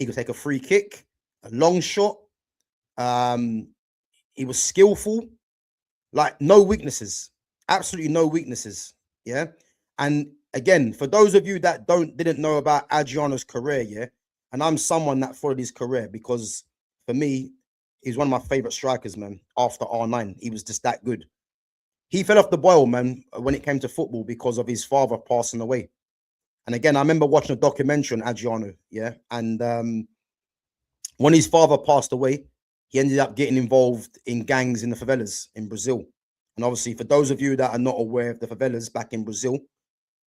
He could take a free kick, a long shot. He was skillful, like no weaknesses, absolutely no weaknesses. Yeah. And again, for those of you that didn't know about Adriano's career, yeah, and I'm someone that followed his career because for me, he's one of my favorite strikers, man. After R9, he was just that good. He fell off the boil, man, when it came to football because of his father passing away. And again, I remember watching a documentary on Adriano, yeah, and when his father passed away, he ended up getting involved in gangs in the favelas in Brazil. And obviously, for those of you that are not aware of the favelas back in Brazil,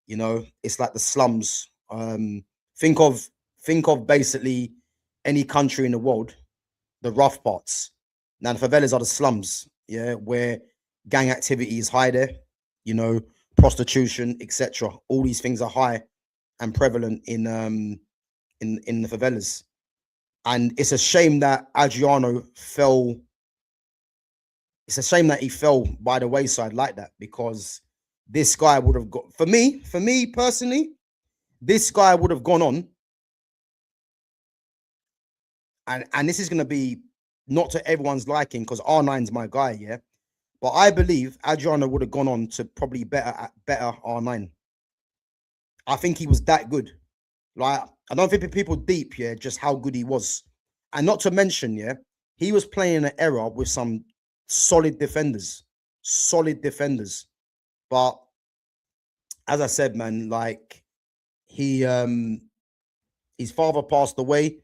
you know, it's like the slums. Think of basically any country in the world, the rough parts. Now the favelas are the slums, yeah, where gang activity is high there, you know, prostitution, etc. All these things are high and prevalent in the favelas. And it's a shame that Adriano fell. It's a shame that he fell by the wayside like that, because this guy would have got, for me personally, this guy would have gone on. And this is going to be not to everyone's liking because R9's my guy, yeah. But I believe Adriano would have gone on to probably better R9. I think he was that good. Like, I don't think people deep, yeah, just how good he was. And not to mention, yeah, he was playing in an era with some solid defenders. But as I said, man, like his father passed away,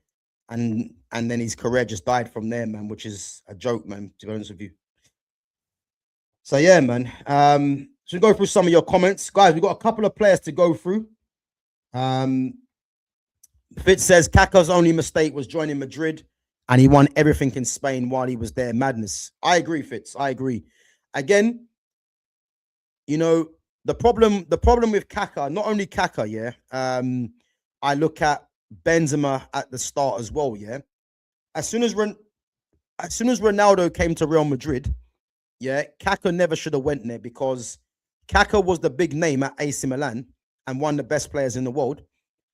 and then his career just died from there, man, which is a joke, man, to be honest with you. So yeah, man. So go through some of your comments, guys. We've got a couple of players to go through. Fitz says Kaká's only mistake was joining Madrid, and he won everything in Spain while he was there. Madness. I agree, Fitz. I agree. Again, you know, the problem with Kaká, not only Kaká, yeah. I look at Benzema at the start as well, yeah. As soon as Ronaldo came to Real Madrid, yeah, Kaká never should have went there, because Kaká was the big name at AC Milan and one of the best players in the world.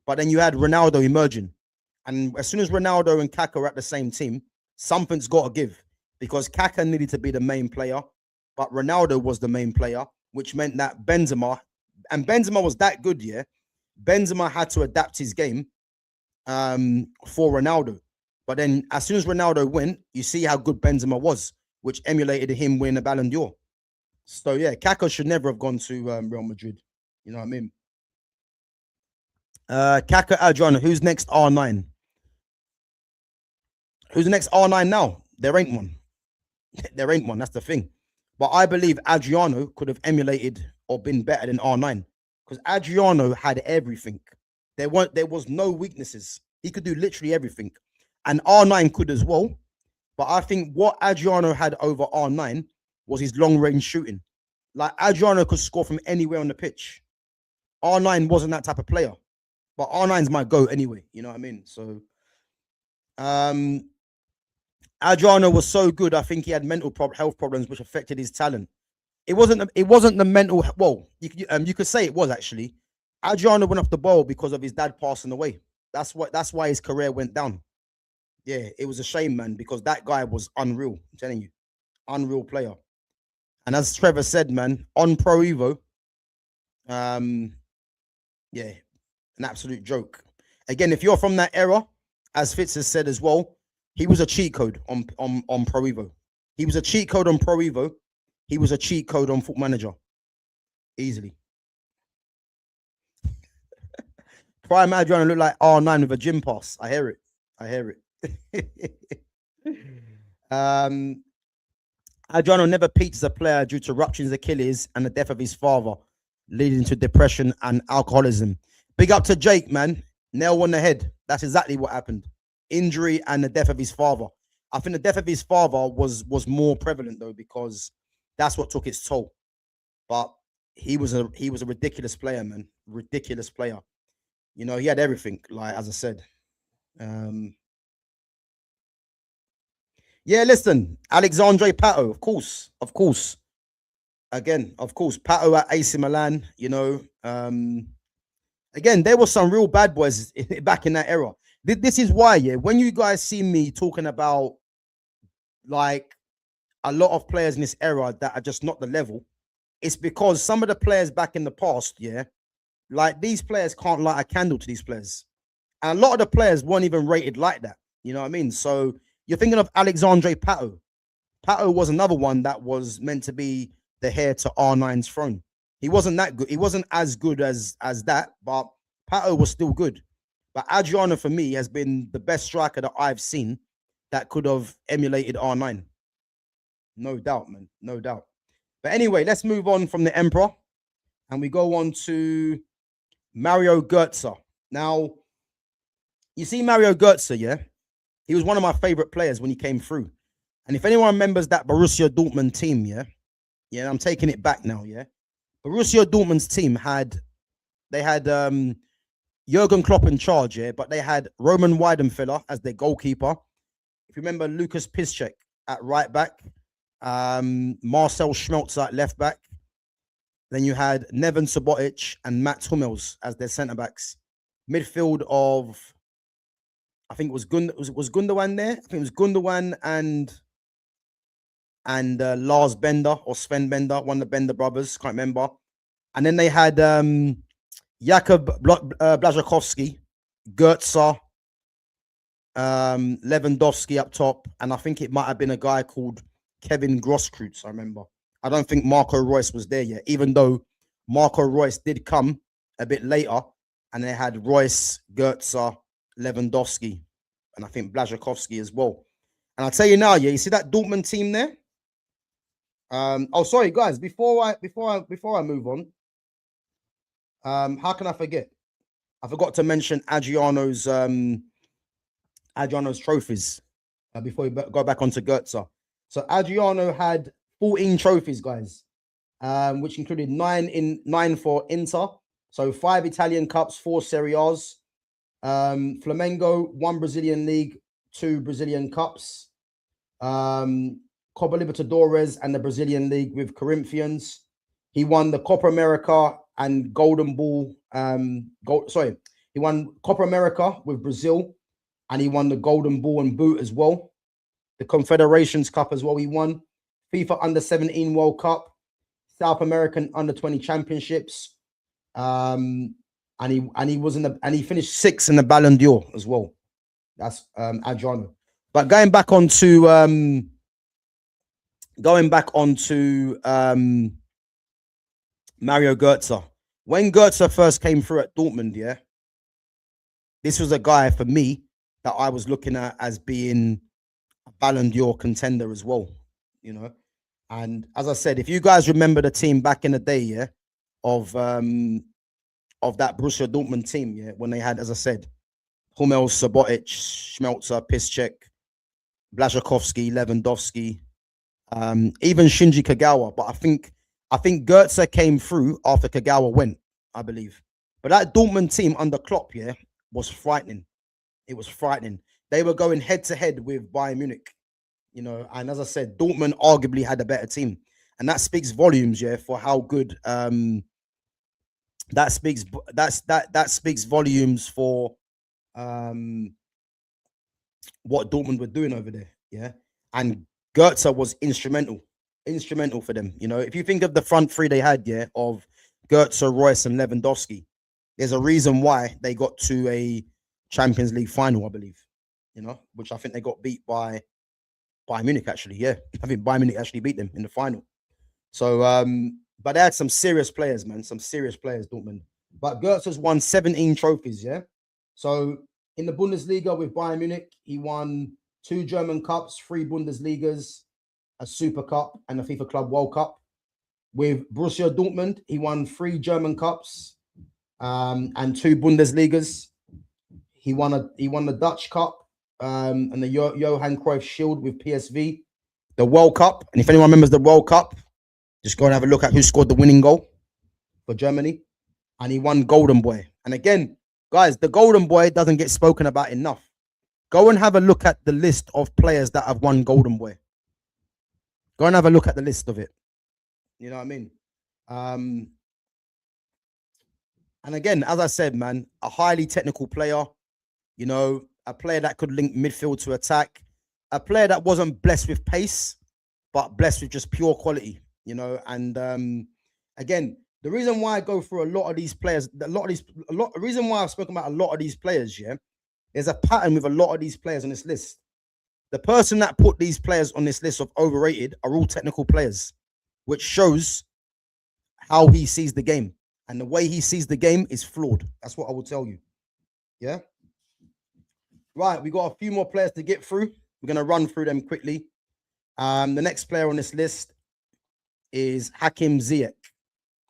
But then you had Ronaldo emerging. And as soon as Ronaldo and Kaká are at the same team, something's got to give, because Kaká needed to be the main player, but Ronaldo was the main player, which meant that Benzema was that good, yeah. Benzema had to adapt his game for Ronaldo. But then as soon as Ronaldo went, you see how good Benzema was, which emulated him winning the Ballon d'Or. So yeah, Kaká should never have gone to Real Madrid. You know what I mean? Kaká, Adriano, who's next R9? Who's the next R9 now? There ain't one. There ain't one. That's the thing. But I believe Adriano could have emulated or been better than R9, because Adriano had everything. There was no weaknesses. He could do literally everything. And R9 could as well. But I think what Adriano had over R9 was his long-range shooting. Like, Adriano could score from anywhere on the pitch. R9 wasn't that type of player. But R9's my GOAT anyway. You know what I mean? So, Adriano was so good. I think he had mental health problems which affected his talent. It wasn't the mental. Well, you could say it was actually. Adriano went off the ball because of his dad passing away. That's why his career went down. Yeah, it was a shame, man, because that guy was unreal. I'm telling you, unreal player. And as Trevor said, man, on Pro Evo, yeah, an absolute joke. Again, if you're from that era, as Fitz has said as well, he was a cheat code on Pro Evo. He was a cheat code on Pro Evo. He was a cheat code on Foot Manager. Easily. Prime Adriano looked like R9 with a gym pass. I hear it. Adriano never peaked as a player due to rupturing his Achilles and the death of his father, leading to depression and alcoholism. Big up to Jake, man. Nail on the head. That's exactly what happened. Injury and the death of his father. I think the death of his father was more prevalent though, because that's what took its toll. But he was a ridiculous player, man. Ridiculous player. You know, he had everything, like as I said. Yeah, listen, Alexandre Pato, of course. Again, of course, Pato at AC Milan, you know. Again, there were some real bad boys back in that era. This is why, yeah, when you guys see me talking about like a lot of players in this era that are just not the level, it's because some of the players back in the past, yeah, like these players can't light a candle to these players. And a lot of the players weren't even rated like that. You know what I mean? So you're thinking of Alexandre Pato. Pato was another one that was meant to be the heir to R9's throne. He wasn't that good. He wasn't as good as that, but Pato was still good. But Adriano, for me, has been the best striker that I've seen that could have emulated R9. No doubt, man. No doubt. But anyway, let's move on from the Emperor. And we go on to Mario Götze. Now, you see Mario Götze, yeah? He was one of my favorite players when he came through. And if anyone remembers that Borussia Dortmund team, yeah? Yeah, I'm taking it back now, yeah? Borussia Dortmund's team had Jurgen Klopp in charge, yeah? But they had Roman Weidenfeller as their goalkeeper. If you remember, Lucas Piszczek at right back. Marcel Schmelzer at left back. Then you had Neven Subotic and Mats Hummels as their centre backs. Midfield of, I think it was Gundogan there. I think it was Gundogan and Lars Bender or Sven Bender, one of the Bender brothers. Can't remember. And then they had Jakub Błaszczykowski, Götze, Lewandowski up top, and I think it might have been a guy called Kevin Grosskreutz. I remember. I don't think Marco Reus was there yet, even though Marco Reus did come a bit later, and they had Reus, Götze, Lewandowski, and I think Błaszczykowski as well. And I'll tell you now, yeah, you see that Dortmund team there? Oh, sorry, guys. Before I move on, how can I forget? I forgot to mention Adriano's trophies before we go back onto Götze. So Adriano had 14 trophies, guys, which included 9 for Inter. So 5 Italian Cups, 4 Serie A's. Flamengo, 1 Brazilian League, 2 Brazilian Cups. Copa Libertadores and the Brazilian League with Corinthians. He won the Copa America and Golden Ball. He won Copa America with Brazil, and he won the Golden Ball and Boot as well. The Confederations Cup as well, he won. FIFA Under-17 World Cup, South American Under-20 Championships, and he finished 6th in the Ballon d'Or as well. That's Adriano. But going back onto Mario Götze. When Götze first came through at Dortmund, yeah, this was a guy for me that I was looking at as being a Ballon d'Or contender as well, you know. And as I said, if you guys remember the team back in the day, yeah, of that Borussia Dortmund team, yeah, when they had, as I said, Hummels, Subotic, Schmelzer, Piszczek, Błaszczykowski, Lewandowski, even Shinji Kagawa. But I think Götze came through after Kagawa went, I believe. But that Dortmund team under Klopp, yeah, was frightening. It was frightening. They were going head to head with Bayern Munich, you know. And as I said, Dortmund arguably had a better team, and that speaks volumes, yeah, for how good. That speaks volumes for what Dortmund were doing over there, yeah. And Götze was instrumental for them. You know, if you think of the front three they had, yeah, of Götze, Reus, and Lewandowski, there's a reason why they got to a Champions League final, I believe. You know, which I think they got beat by Bayern Munich, actually. Yeah, I think Bayern Munich actually beat them in the final. So, but they had some serious players, man. Some serious players, Dortmund. But Götze's won 17 trophies, yeah. So in the Bundesliga with Bayern Munich, he won 2 German Cups, 3 Bundesligas, a Super Cup, and a FIFA Club World Cup. With Borussia Dortmund, he won 3 German Cups and 2 Bundesligas. He won the Dutch Cup and the Johan Cruyff Shield with PSV. The World Cup, and if anyone remembers the World Cup, just go and have a look at who scored the winning goal for Germany. And he won Golden Boy. And again, guys, the Golden Boy doesn't get spoken about enough. Go and have a look at the list of players that have won Golden Boy. Go and have a look at the list of it. You know what I mean? And again, as I said, man, a highly technical player. You know, a player that could link midfield to attack, a player that wasn't blessed with pace, but blessed with just pure quality, you know. And again, the reason why I go through a lot of these players, the reason why I've spoken about a lot of these players, yeah, there's a pattern with a lot of these players on this list. The person that put these players on this list of overrated are all technical players, which shows how he sees the game. And the way he sees the game is flawed. That's what I will tell you. Yeah. Right. We got a few more players to get through. We're going to run through them quickly. The next player on this list is Hakim Ziyech.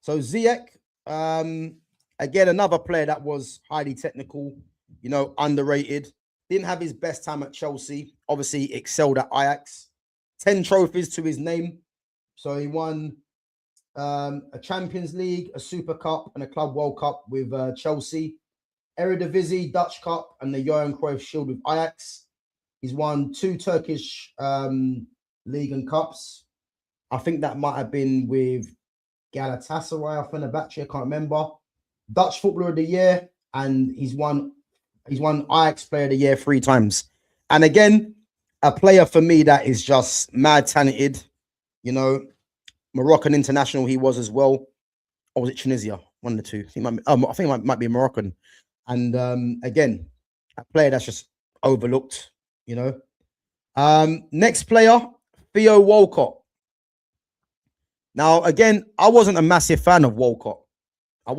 So Ziyech, again, another player that was highly technical, you know, underrated. Didn't have his best time at Chelsea. Obviously excelled at Ajax. 10 trophies to his name. So he won a Champions League, a Super Cup, and a Club World Cup with Chelsea. Eredivisie, Dutch Cup, and the Johan Cruyff Shield with Ajax. He's won 2 Turkish League and Cups. I think that might have been with Galatasaray or Fenerbahce, I can't remember. Dutch Footballer of the Year, and he's won Ajax Player of the Year 3 times. And again, a player for me that is just mad talented. You know, Moroccan international he was as well. Or was it Tunisia? One of the two. I think it might be Moroccan. And again, a player that's just overlooked, you know. Next player, Theo Walcott. Now, again, I wasn't a massive fan of Walcott. The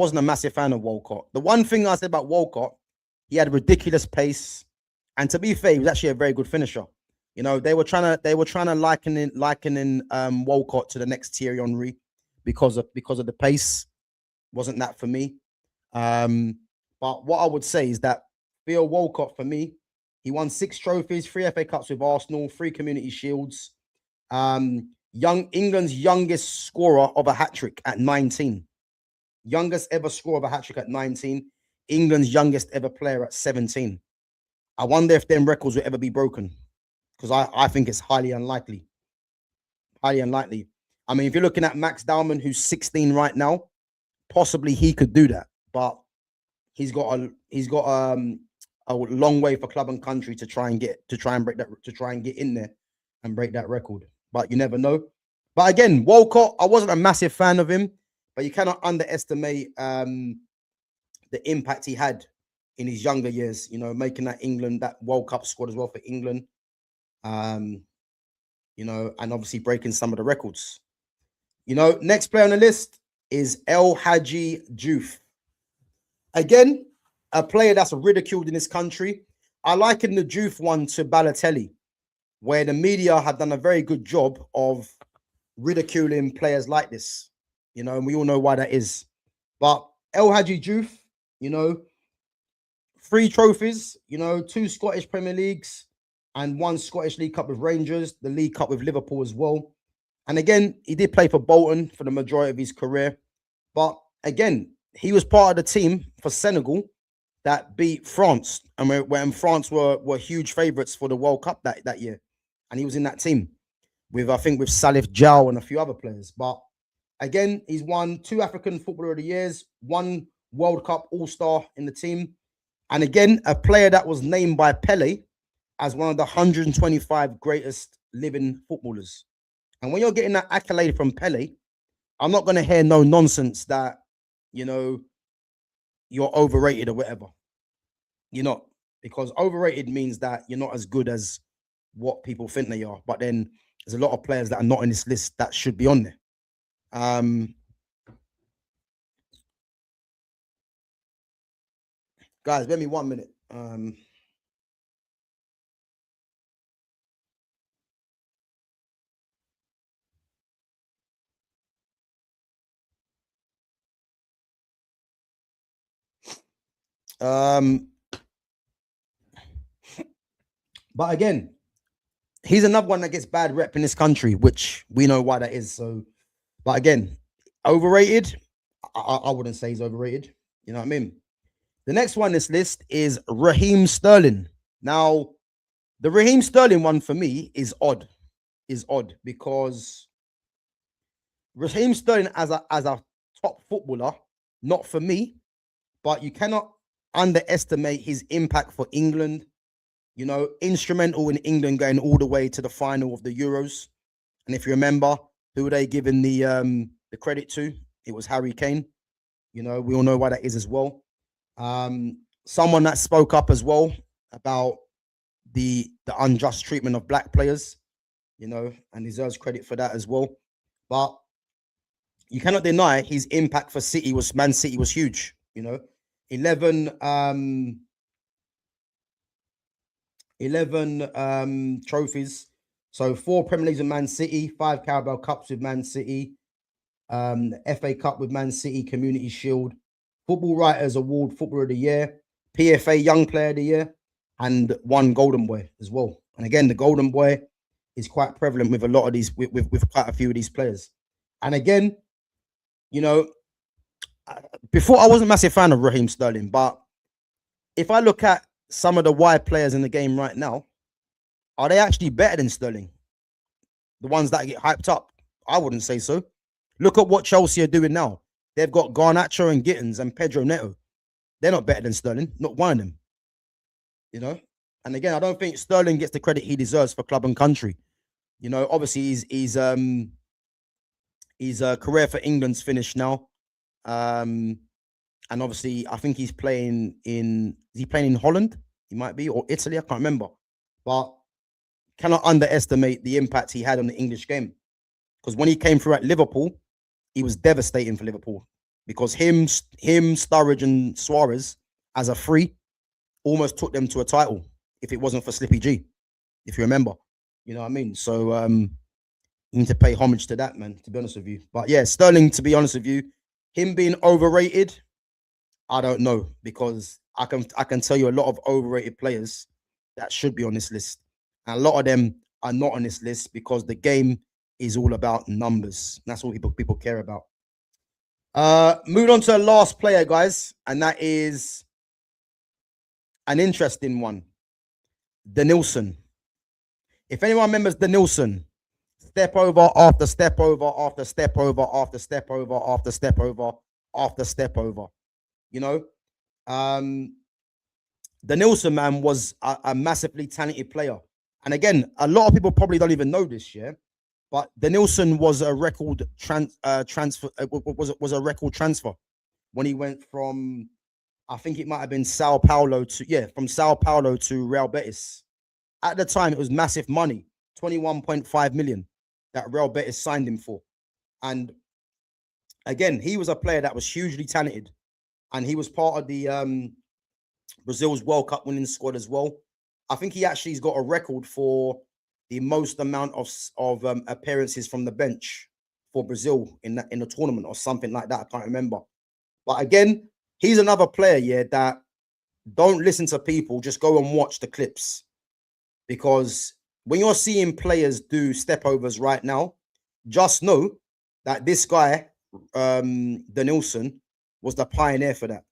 one thing I said about Walcott, he had ridiculous pace. And to be fair, he was actually a very good finisher. You know, they were trying to liken Walcott to the next Thierry Henry because of the pace. Wasn't that for me? But what I would say is that Theo Walcott, for me, he won 6 trophies, 3 FA Cups with Arsenal, 3 Community Shields. England's youngest scorer of a hat-trick at 19. Youngest ever scorer of a hat-trick at 19. England's youngest ever player at 17. I wonder if them records will ever be broken, because I think it's highly unlikely. Highly unlikely. I mean, if you're looking at Max Dowman, who's 16 right now, possibly he could do that, but he's got a long way for club and country to try and get in there and break that record. But you never know. But again, Walcott, I wasn't a massive fan of him, but you cannot underestimate the impact he had in his younger years, you know, making that World Cup squad as well for England. You know, and obviously breaking some of the records. You know, next player on the list is El Hadji Diouf. Again, a player that's ridiculed in this country. I liken the Diouf one to Balotelli, where the media have done a very good job of ridiculing players like this. You know, and we all know why that is. But El Hadji Diouf, you know, 3 trophies, you know, 2 Scottish Premier Leagues and 1 Scottish League Cup with Rangers, the League Cup with Liverpool as well. And again, he did play for Bolton for the majority of his career. But again, he was part of the team for Senegal that beat France, and when France were huge favourites for the World Cup that year. And he was in that team with, I think, with Salif Diao and a few other players. But again, he's won 2 African Footballer of the Years, 1 World Cup All-Star in the team. And again, a player that was named by Pele as one of the 125 greatest living footballers. And when you're getting that accolade from Pele, I'm not going to hear no nonsense that, you know, you're overrated or whatever. You're not, because overrated means that you're not as good as what people think they are. But then there's a lot of players that are not in this list that should be on there. Guys, give me 1 minute. But again, he's another one that gets bad rep in this country, which we know why that is. So, but again, overrated. I wouldn't say he's overrated. You know what I mean? The next one on this list is Raheem Sterling. Now, the Raheem Sterling one for me is odd. Because Raheem Sterling as a top footballer, not for me, but you cannot underestimate his impact for England, you know, instrumental in England going all the way to the final of the Euros. And if you remember, who were they giving the credit to? It was Harry Kane. You know, we all know why that is as well. Someone that spoke up as well about the unjust treatment of black players, you know, and deserves credit for that as well. But you cannot deny his impact for Man City was huge, you know. 11 trophies. So 4 Premier Leagues with Man City, 5 Carabao Cups with Man City, FA Cup with Man City, Community Shield, Football Writers Award, Footballer of the Year, PFA Young Player of the Year, and 1 Golden Boy as well. And again, the Golden Boy is quite prevalent with a lot of these, with quite a few of these players. And again, you know, before I wasn't a massive fan of Raheem Sterling, but if I look at some of the wide players in the game right now, are they actually better than Sterling? The ones that get hyped up? I wouldn't say so. Look at what Chelsea are doing now. They've got Garnacho and Gittins and Pedro Neto. They're not better than Sterling. Not one of them. You know? And again, I don't think Sterling gets the credit he deserves for club and country. You know, obviously his career for England's finished now. And obviously, I think he's playing in Holland? He might be, or Italy, I can't remember. But cannot underestimate the impact he had on the English game. Because when he came through at Liverpool, he was devastating for Liverpool. Because him, Sturridge and Suarez, as a free, almost took them to a title if it wasn't for Slippy G, if you remember. You know what I mean? So you need to pay homage to that, man, to be honest with you. But yeah, Sterling, to be honest with you, him being overrated, I don't know, because I can tell you a lot of overrated players that should be on this list. And a lot of them are not on this list because the game is all about numbers. That's what people care about. Moving on to the last player, guys, and that is an interesting one. Denilson. If anyone remembers Denilson, step over after step over after step over after step over after step over after step over. You know, Denilson, man, was a massively talented player. And again, a lot of people probably don't even know this, yeah. But Denilson was a record transfer. Was a record transfer when he went from, I think it might have been Sao Paulo from Sao Paulo to Real Betis. At the time, it was massive money, 21.5 million that Real Betis signed him for. And again, he was a player that was hugely talented, and he was part of the Brazil's World Cup winning squad as well. I think he actually has got a record for the most amount of appearances from the bench for Brazil in the tournament or something like that. I can't remember. But again, he's another player, yeah, that don't listen to people. Just go and watch the clips. Because when you're seeing players do step overs right now, just know that this guy, Denilson, was the pioneer for that.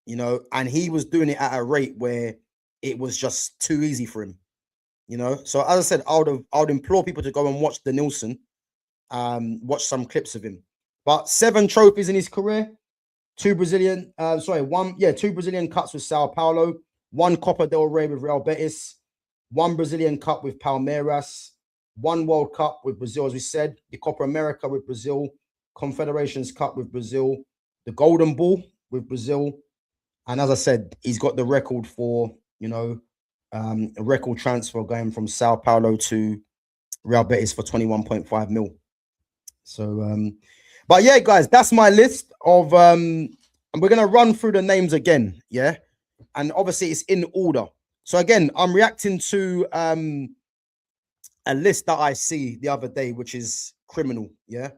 You know, and he was doing it at a rate where it was just too easy for him. You know, so as I said, I would implore people to go and watch Denilson, watch some clips of him. But 7 trophies in his career, 2 Brazilian cups with Sao Paulo, 1 Copa del Rey with Real Betis, 1 Brazilian Cup with Palmeiras, 1 World Cup with Brazil, as we said, the Copa America with Brazil, Confederations Cup with Brazil, the Golden Ball with Brazil, and as I said, he's got the record for, you know, a record transfer going from Sao Paulo to Real Betis for 21.5 mil. So, but yeah, guys, that's my list of, and we're going to run through the names again, yeah? And obviously it's in order. So again, I'm reacting to a list that I see the other day, which is criminal, yeah?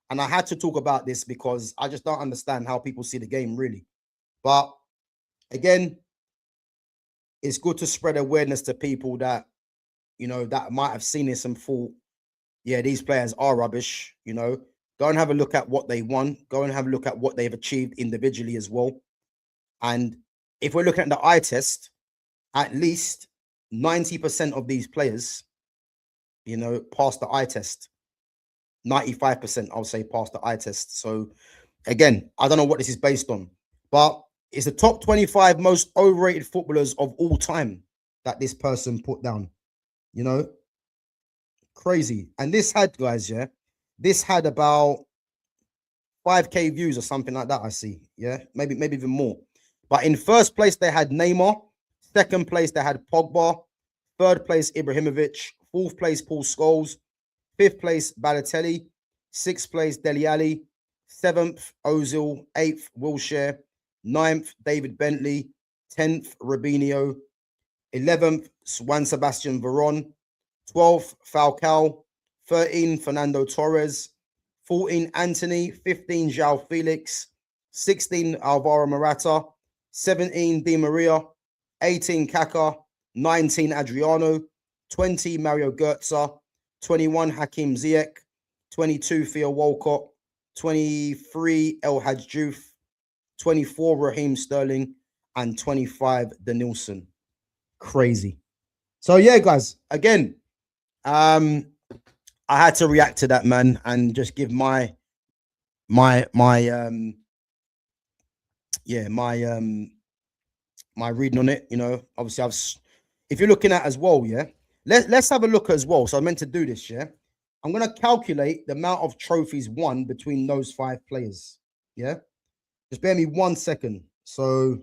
And I had to talk about this because I just don't understand how people see the game, really. But again, it's good to spread awareness to people that, you know, that might have seen this and thought, yeah, these players are rubbish, you know. Go and have a look at what they won. Go and have a look at what they've achieved individually as well. And if we're looking at the eye test, at least 90% of these players, you know, pass the eye test. 95%, I'll say, pass the eye test. So again, I don't know what this is based on, but it's the top 25 most overrated footballers of all time that this person put down. You know, crazy. And this had, guys, yeah, this had about 5K views or something like that. I see, yeah, maybe even more. But in first place they had Neymar, second place they had Pogba, third place Ibrahimovic, fourth place Paul Scholes, fifth place Balotelli, sixth place Dele Alli, seventh Ozil, eighth Wilshere, ninth David Bentley, 10th Robinho, 11th Juan Sebastian Veron, 12th Falcao, 13 Fernando Torres, 14 Anthony, 15 João Felix, 16 Alvaro Morata, 17 Di Maria, 18 Kaká, 19 Adriano, 20 Mario Götze, 21 Hakim Ziyech, 22 Theo Walcott, 23 El Hadj Diouf, 24 Raheem Sterling, and 25 Denilson. Crazy. So yeah, guys, again, I had to react to that, man, and just give my reading on it. You know, obviously if you're looking at as well, yeah, let's have a look as well. So I meant to do this, yeah. I'm gonna calculate the amount of trophies won between those 5 players. Yeah, just bear me 1 second. So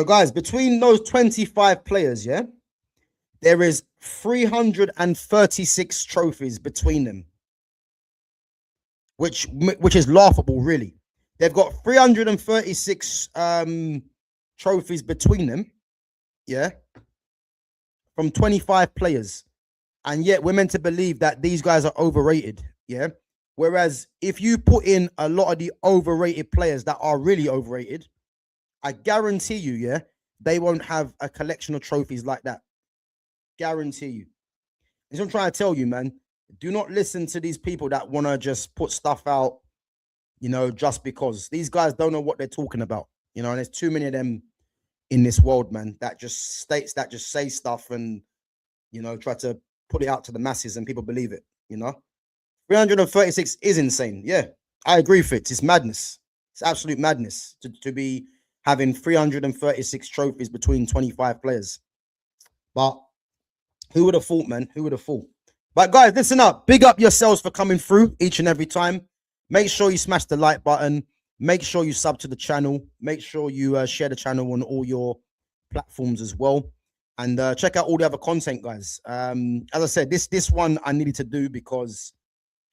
guys, between those 25 players, yeah, there is 336 trophies between them, which is laughable, really. They've got 336 trophies between them, yeah, from 25 players. And yet we're meant to believe that these guys are overrated, yeah? Whereas if you put in a lot of the overrated players that are really overrated, I guarantee you, yeah, they won't have a collection of trophies like that. Guarantee you. That's what I'm trying to tell you, man. Do not listen to these people that want to just put stuff out, you know, just because. These guys don't know what they're talking about, you know, and there's too many of them in this world, man, that just say stuff and, you know, try to put it out to the masses and people believe it, you know. 336 is insane. Yeah, I agree, Fitz. It's madness. It's absolute madness to be having 336 trophies between 25 players. But who would have thought, man? Who would have thought? But guys, listen up. Big up yourselves for coming through each and every time. Make sure you smash the like button. Make sure you sub to the channel. Make sure you share the channel on all your platforms as well. And check out all the other content, guys. As I said, this one I needed to do because,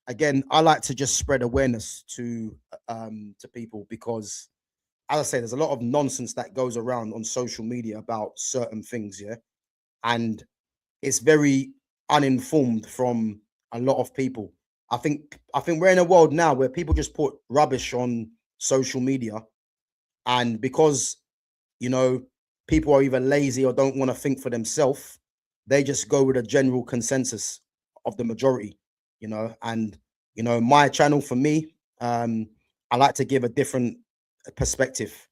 again, I like to just spread awareness to people because, as I say, there's a lot of nonsense that goes around on social media about certain things, yeah, and it's very uninformed from a lot of people. I think we're in a world now where people just put rubbish on social media, and because, you know, people are either lazy or don't want to think for themselves, they just go with a general consensus of the majority, you know. And, you know, my channel, for me, I like to give a different perspective,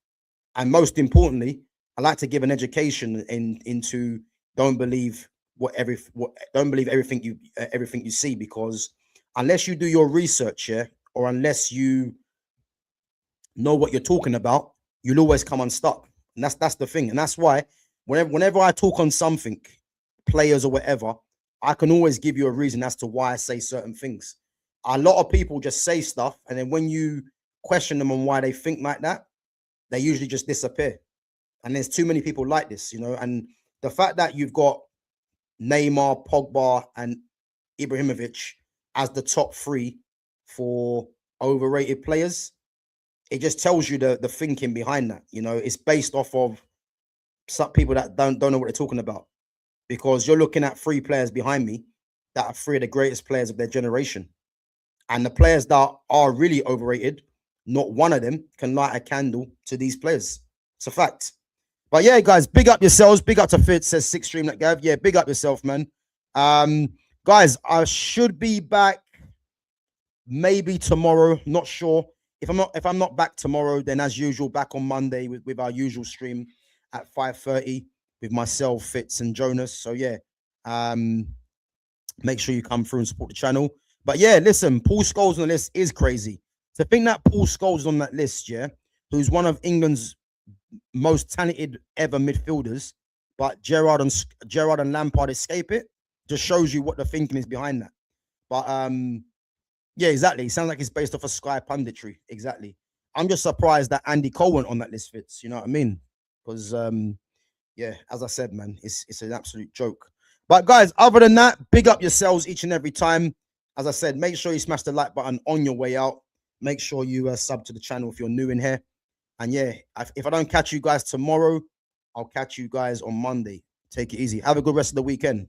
and most importantly, I like to give an education into don't believe everything you see, because unless you do your research, yeah, or unless you know what you're talking about, you'll always come unstuck. And that's the thing. And that's why whenever I talk on something, players or whatever, I can always give you a reason as to why I say certain things. A lot of people just say stuff, and then when you question them on why they think like that, they usually just disappear. And there's too many people like this, you know. And the fact that you've got Neymar, Pogba, and Ibrahimovic as the top three for overrated players, it just tells you the thinking behind that. You know, it's based off of some people that don't know what they're talking about. Because you're looking at three players behind me that are three of the greatest players of their generation. And the players that are really overrated, not one of them can light a candle to these players. It's a fact. But yeah, guys, big up yourselves. Big up to Fitz, says Six Stream that Gav. Yeah, big up yourself, man. Guys, I should be back maybe tomorrow. Not sure. If I'm not back tomorrow, then as usual, back on Monday with our usual stream at 5:30 with myself, Fitz, and Jonas. So yeah, make sure you come through and support the channel. But yeah, listen, Paul Scholes on the list is crazy. To think that Paul Scholes is on that list, yeah, who's one of England's most talented ever midfielders, but Gerrard and Lampard escape it, just shows you what the thinking is behind that. But yeah, exactly. It sounds like it's based off of Sky punditry. Exactly. I'm just surprised that Andy Cole went on that list, Fitz. You know what I mean? Because yeah, as I said, man, it's an absolute joke. But guys, other than that, big up yourselves each and every time. As I said, make sure you smash the like button on your way out. Make sure you sub to the channel if you're new in here. And yeah, if I don't catch you guys tomorrow, I'll catch you guys on Monday. Take it easy. Have a good rest of the weekend.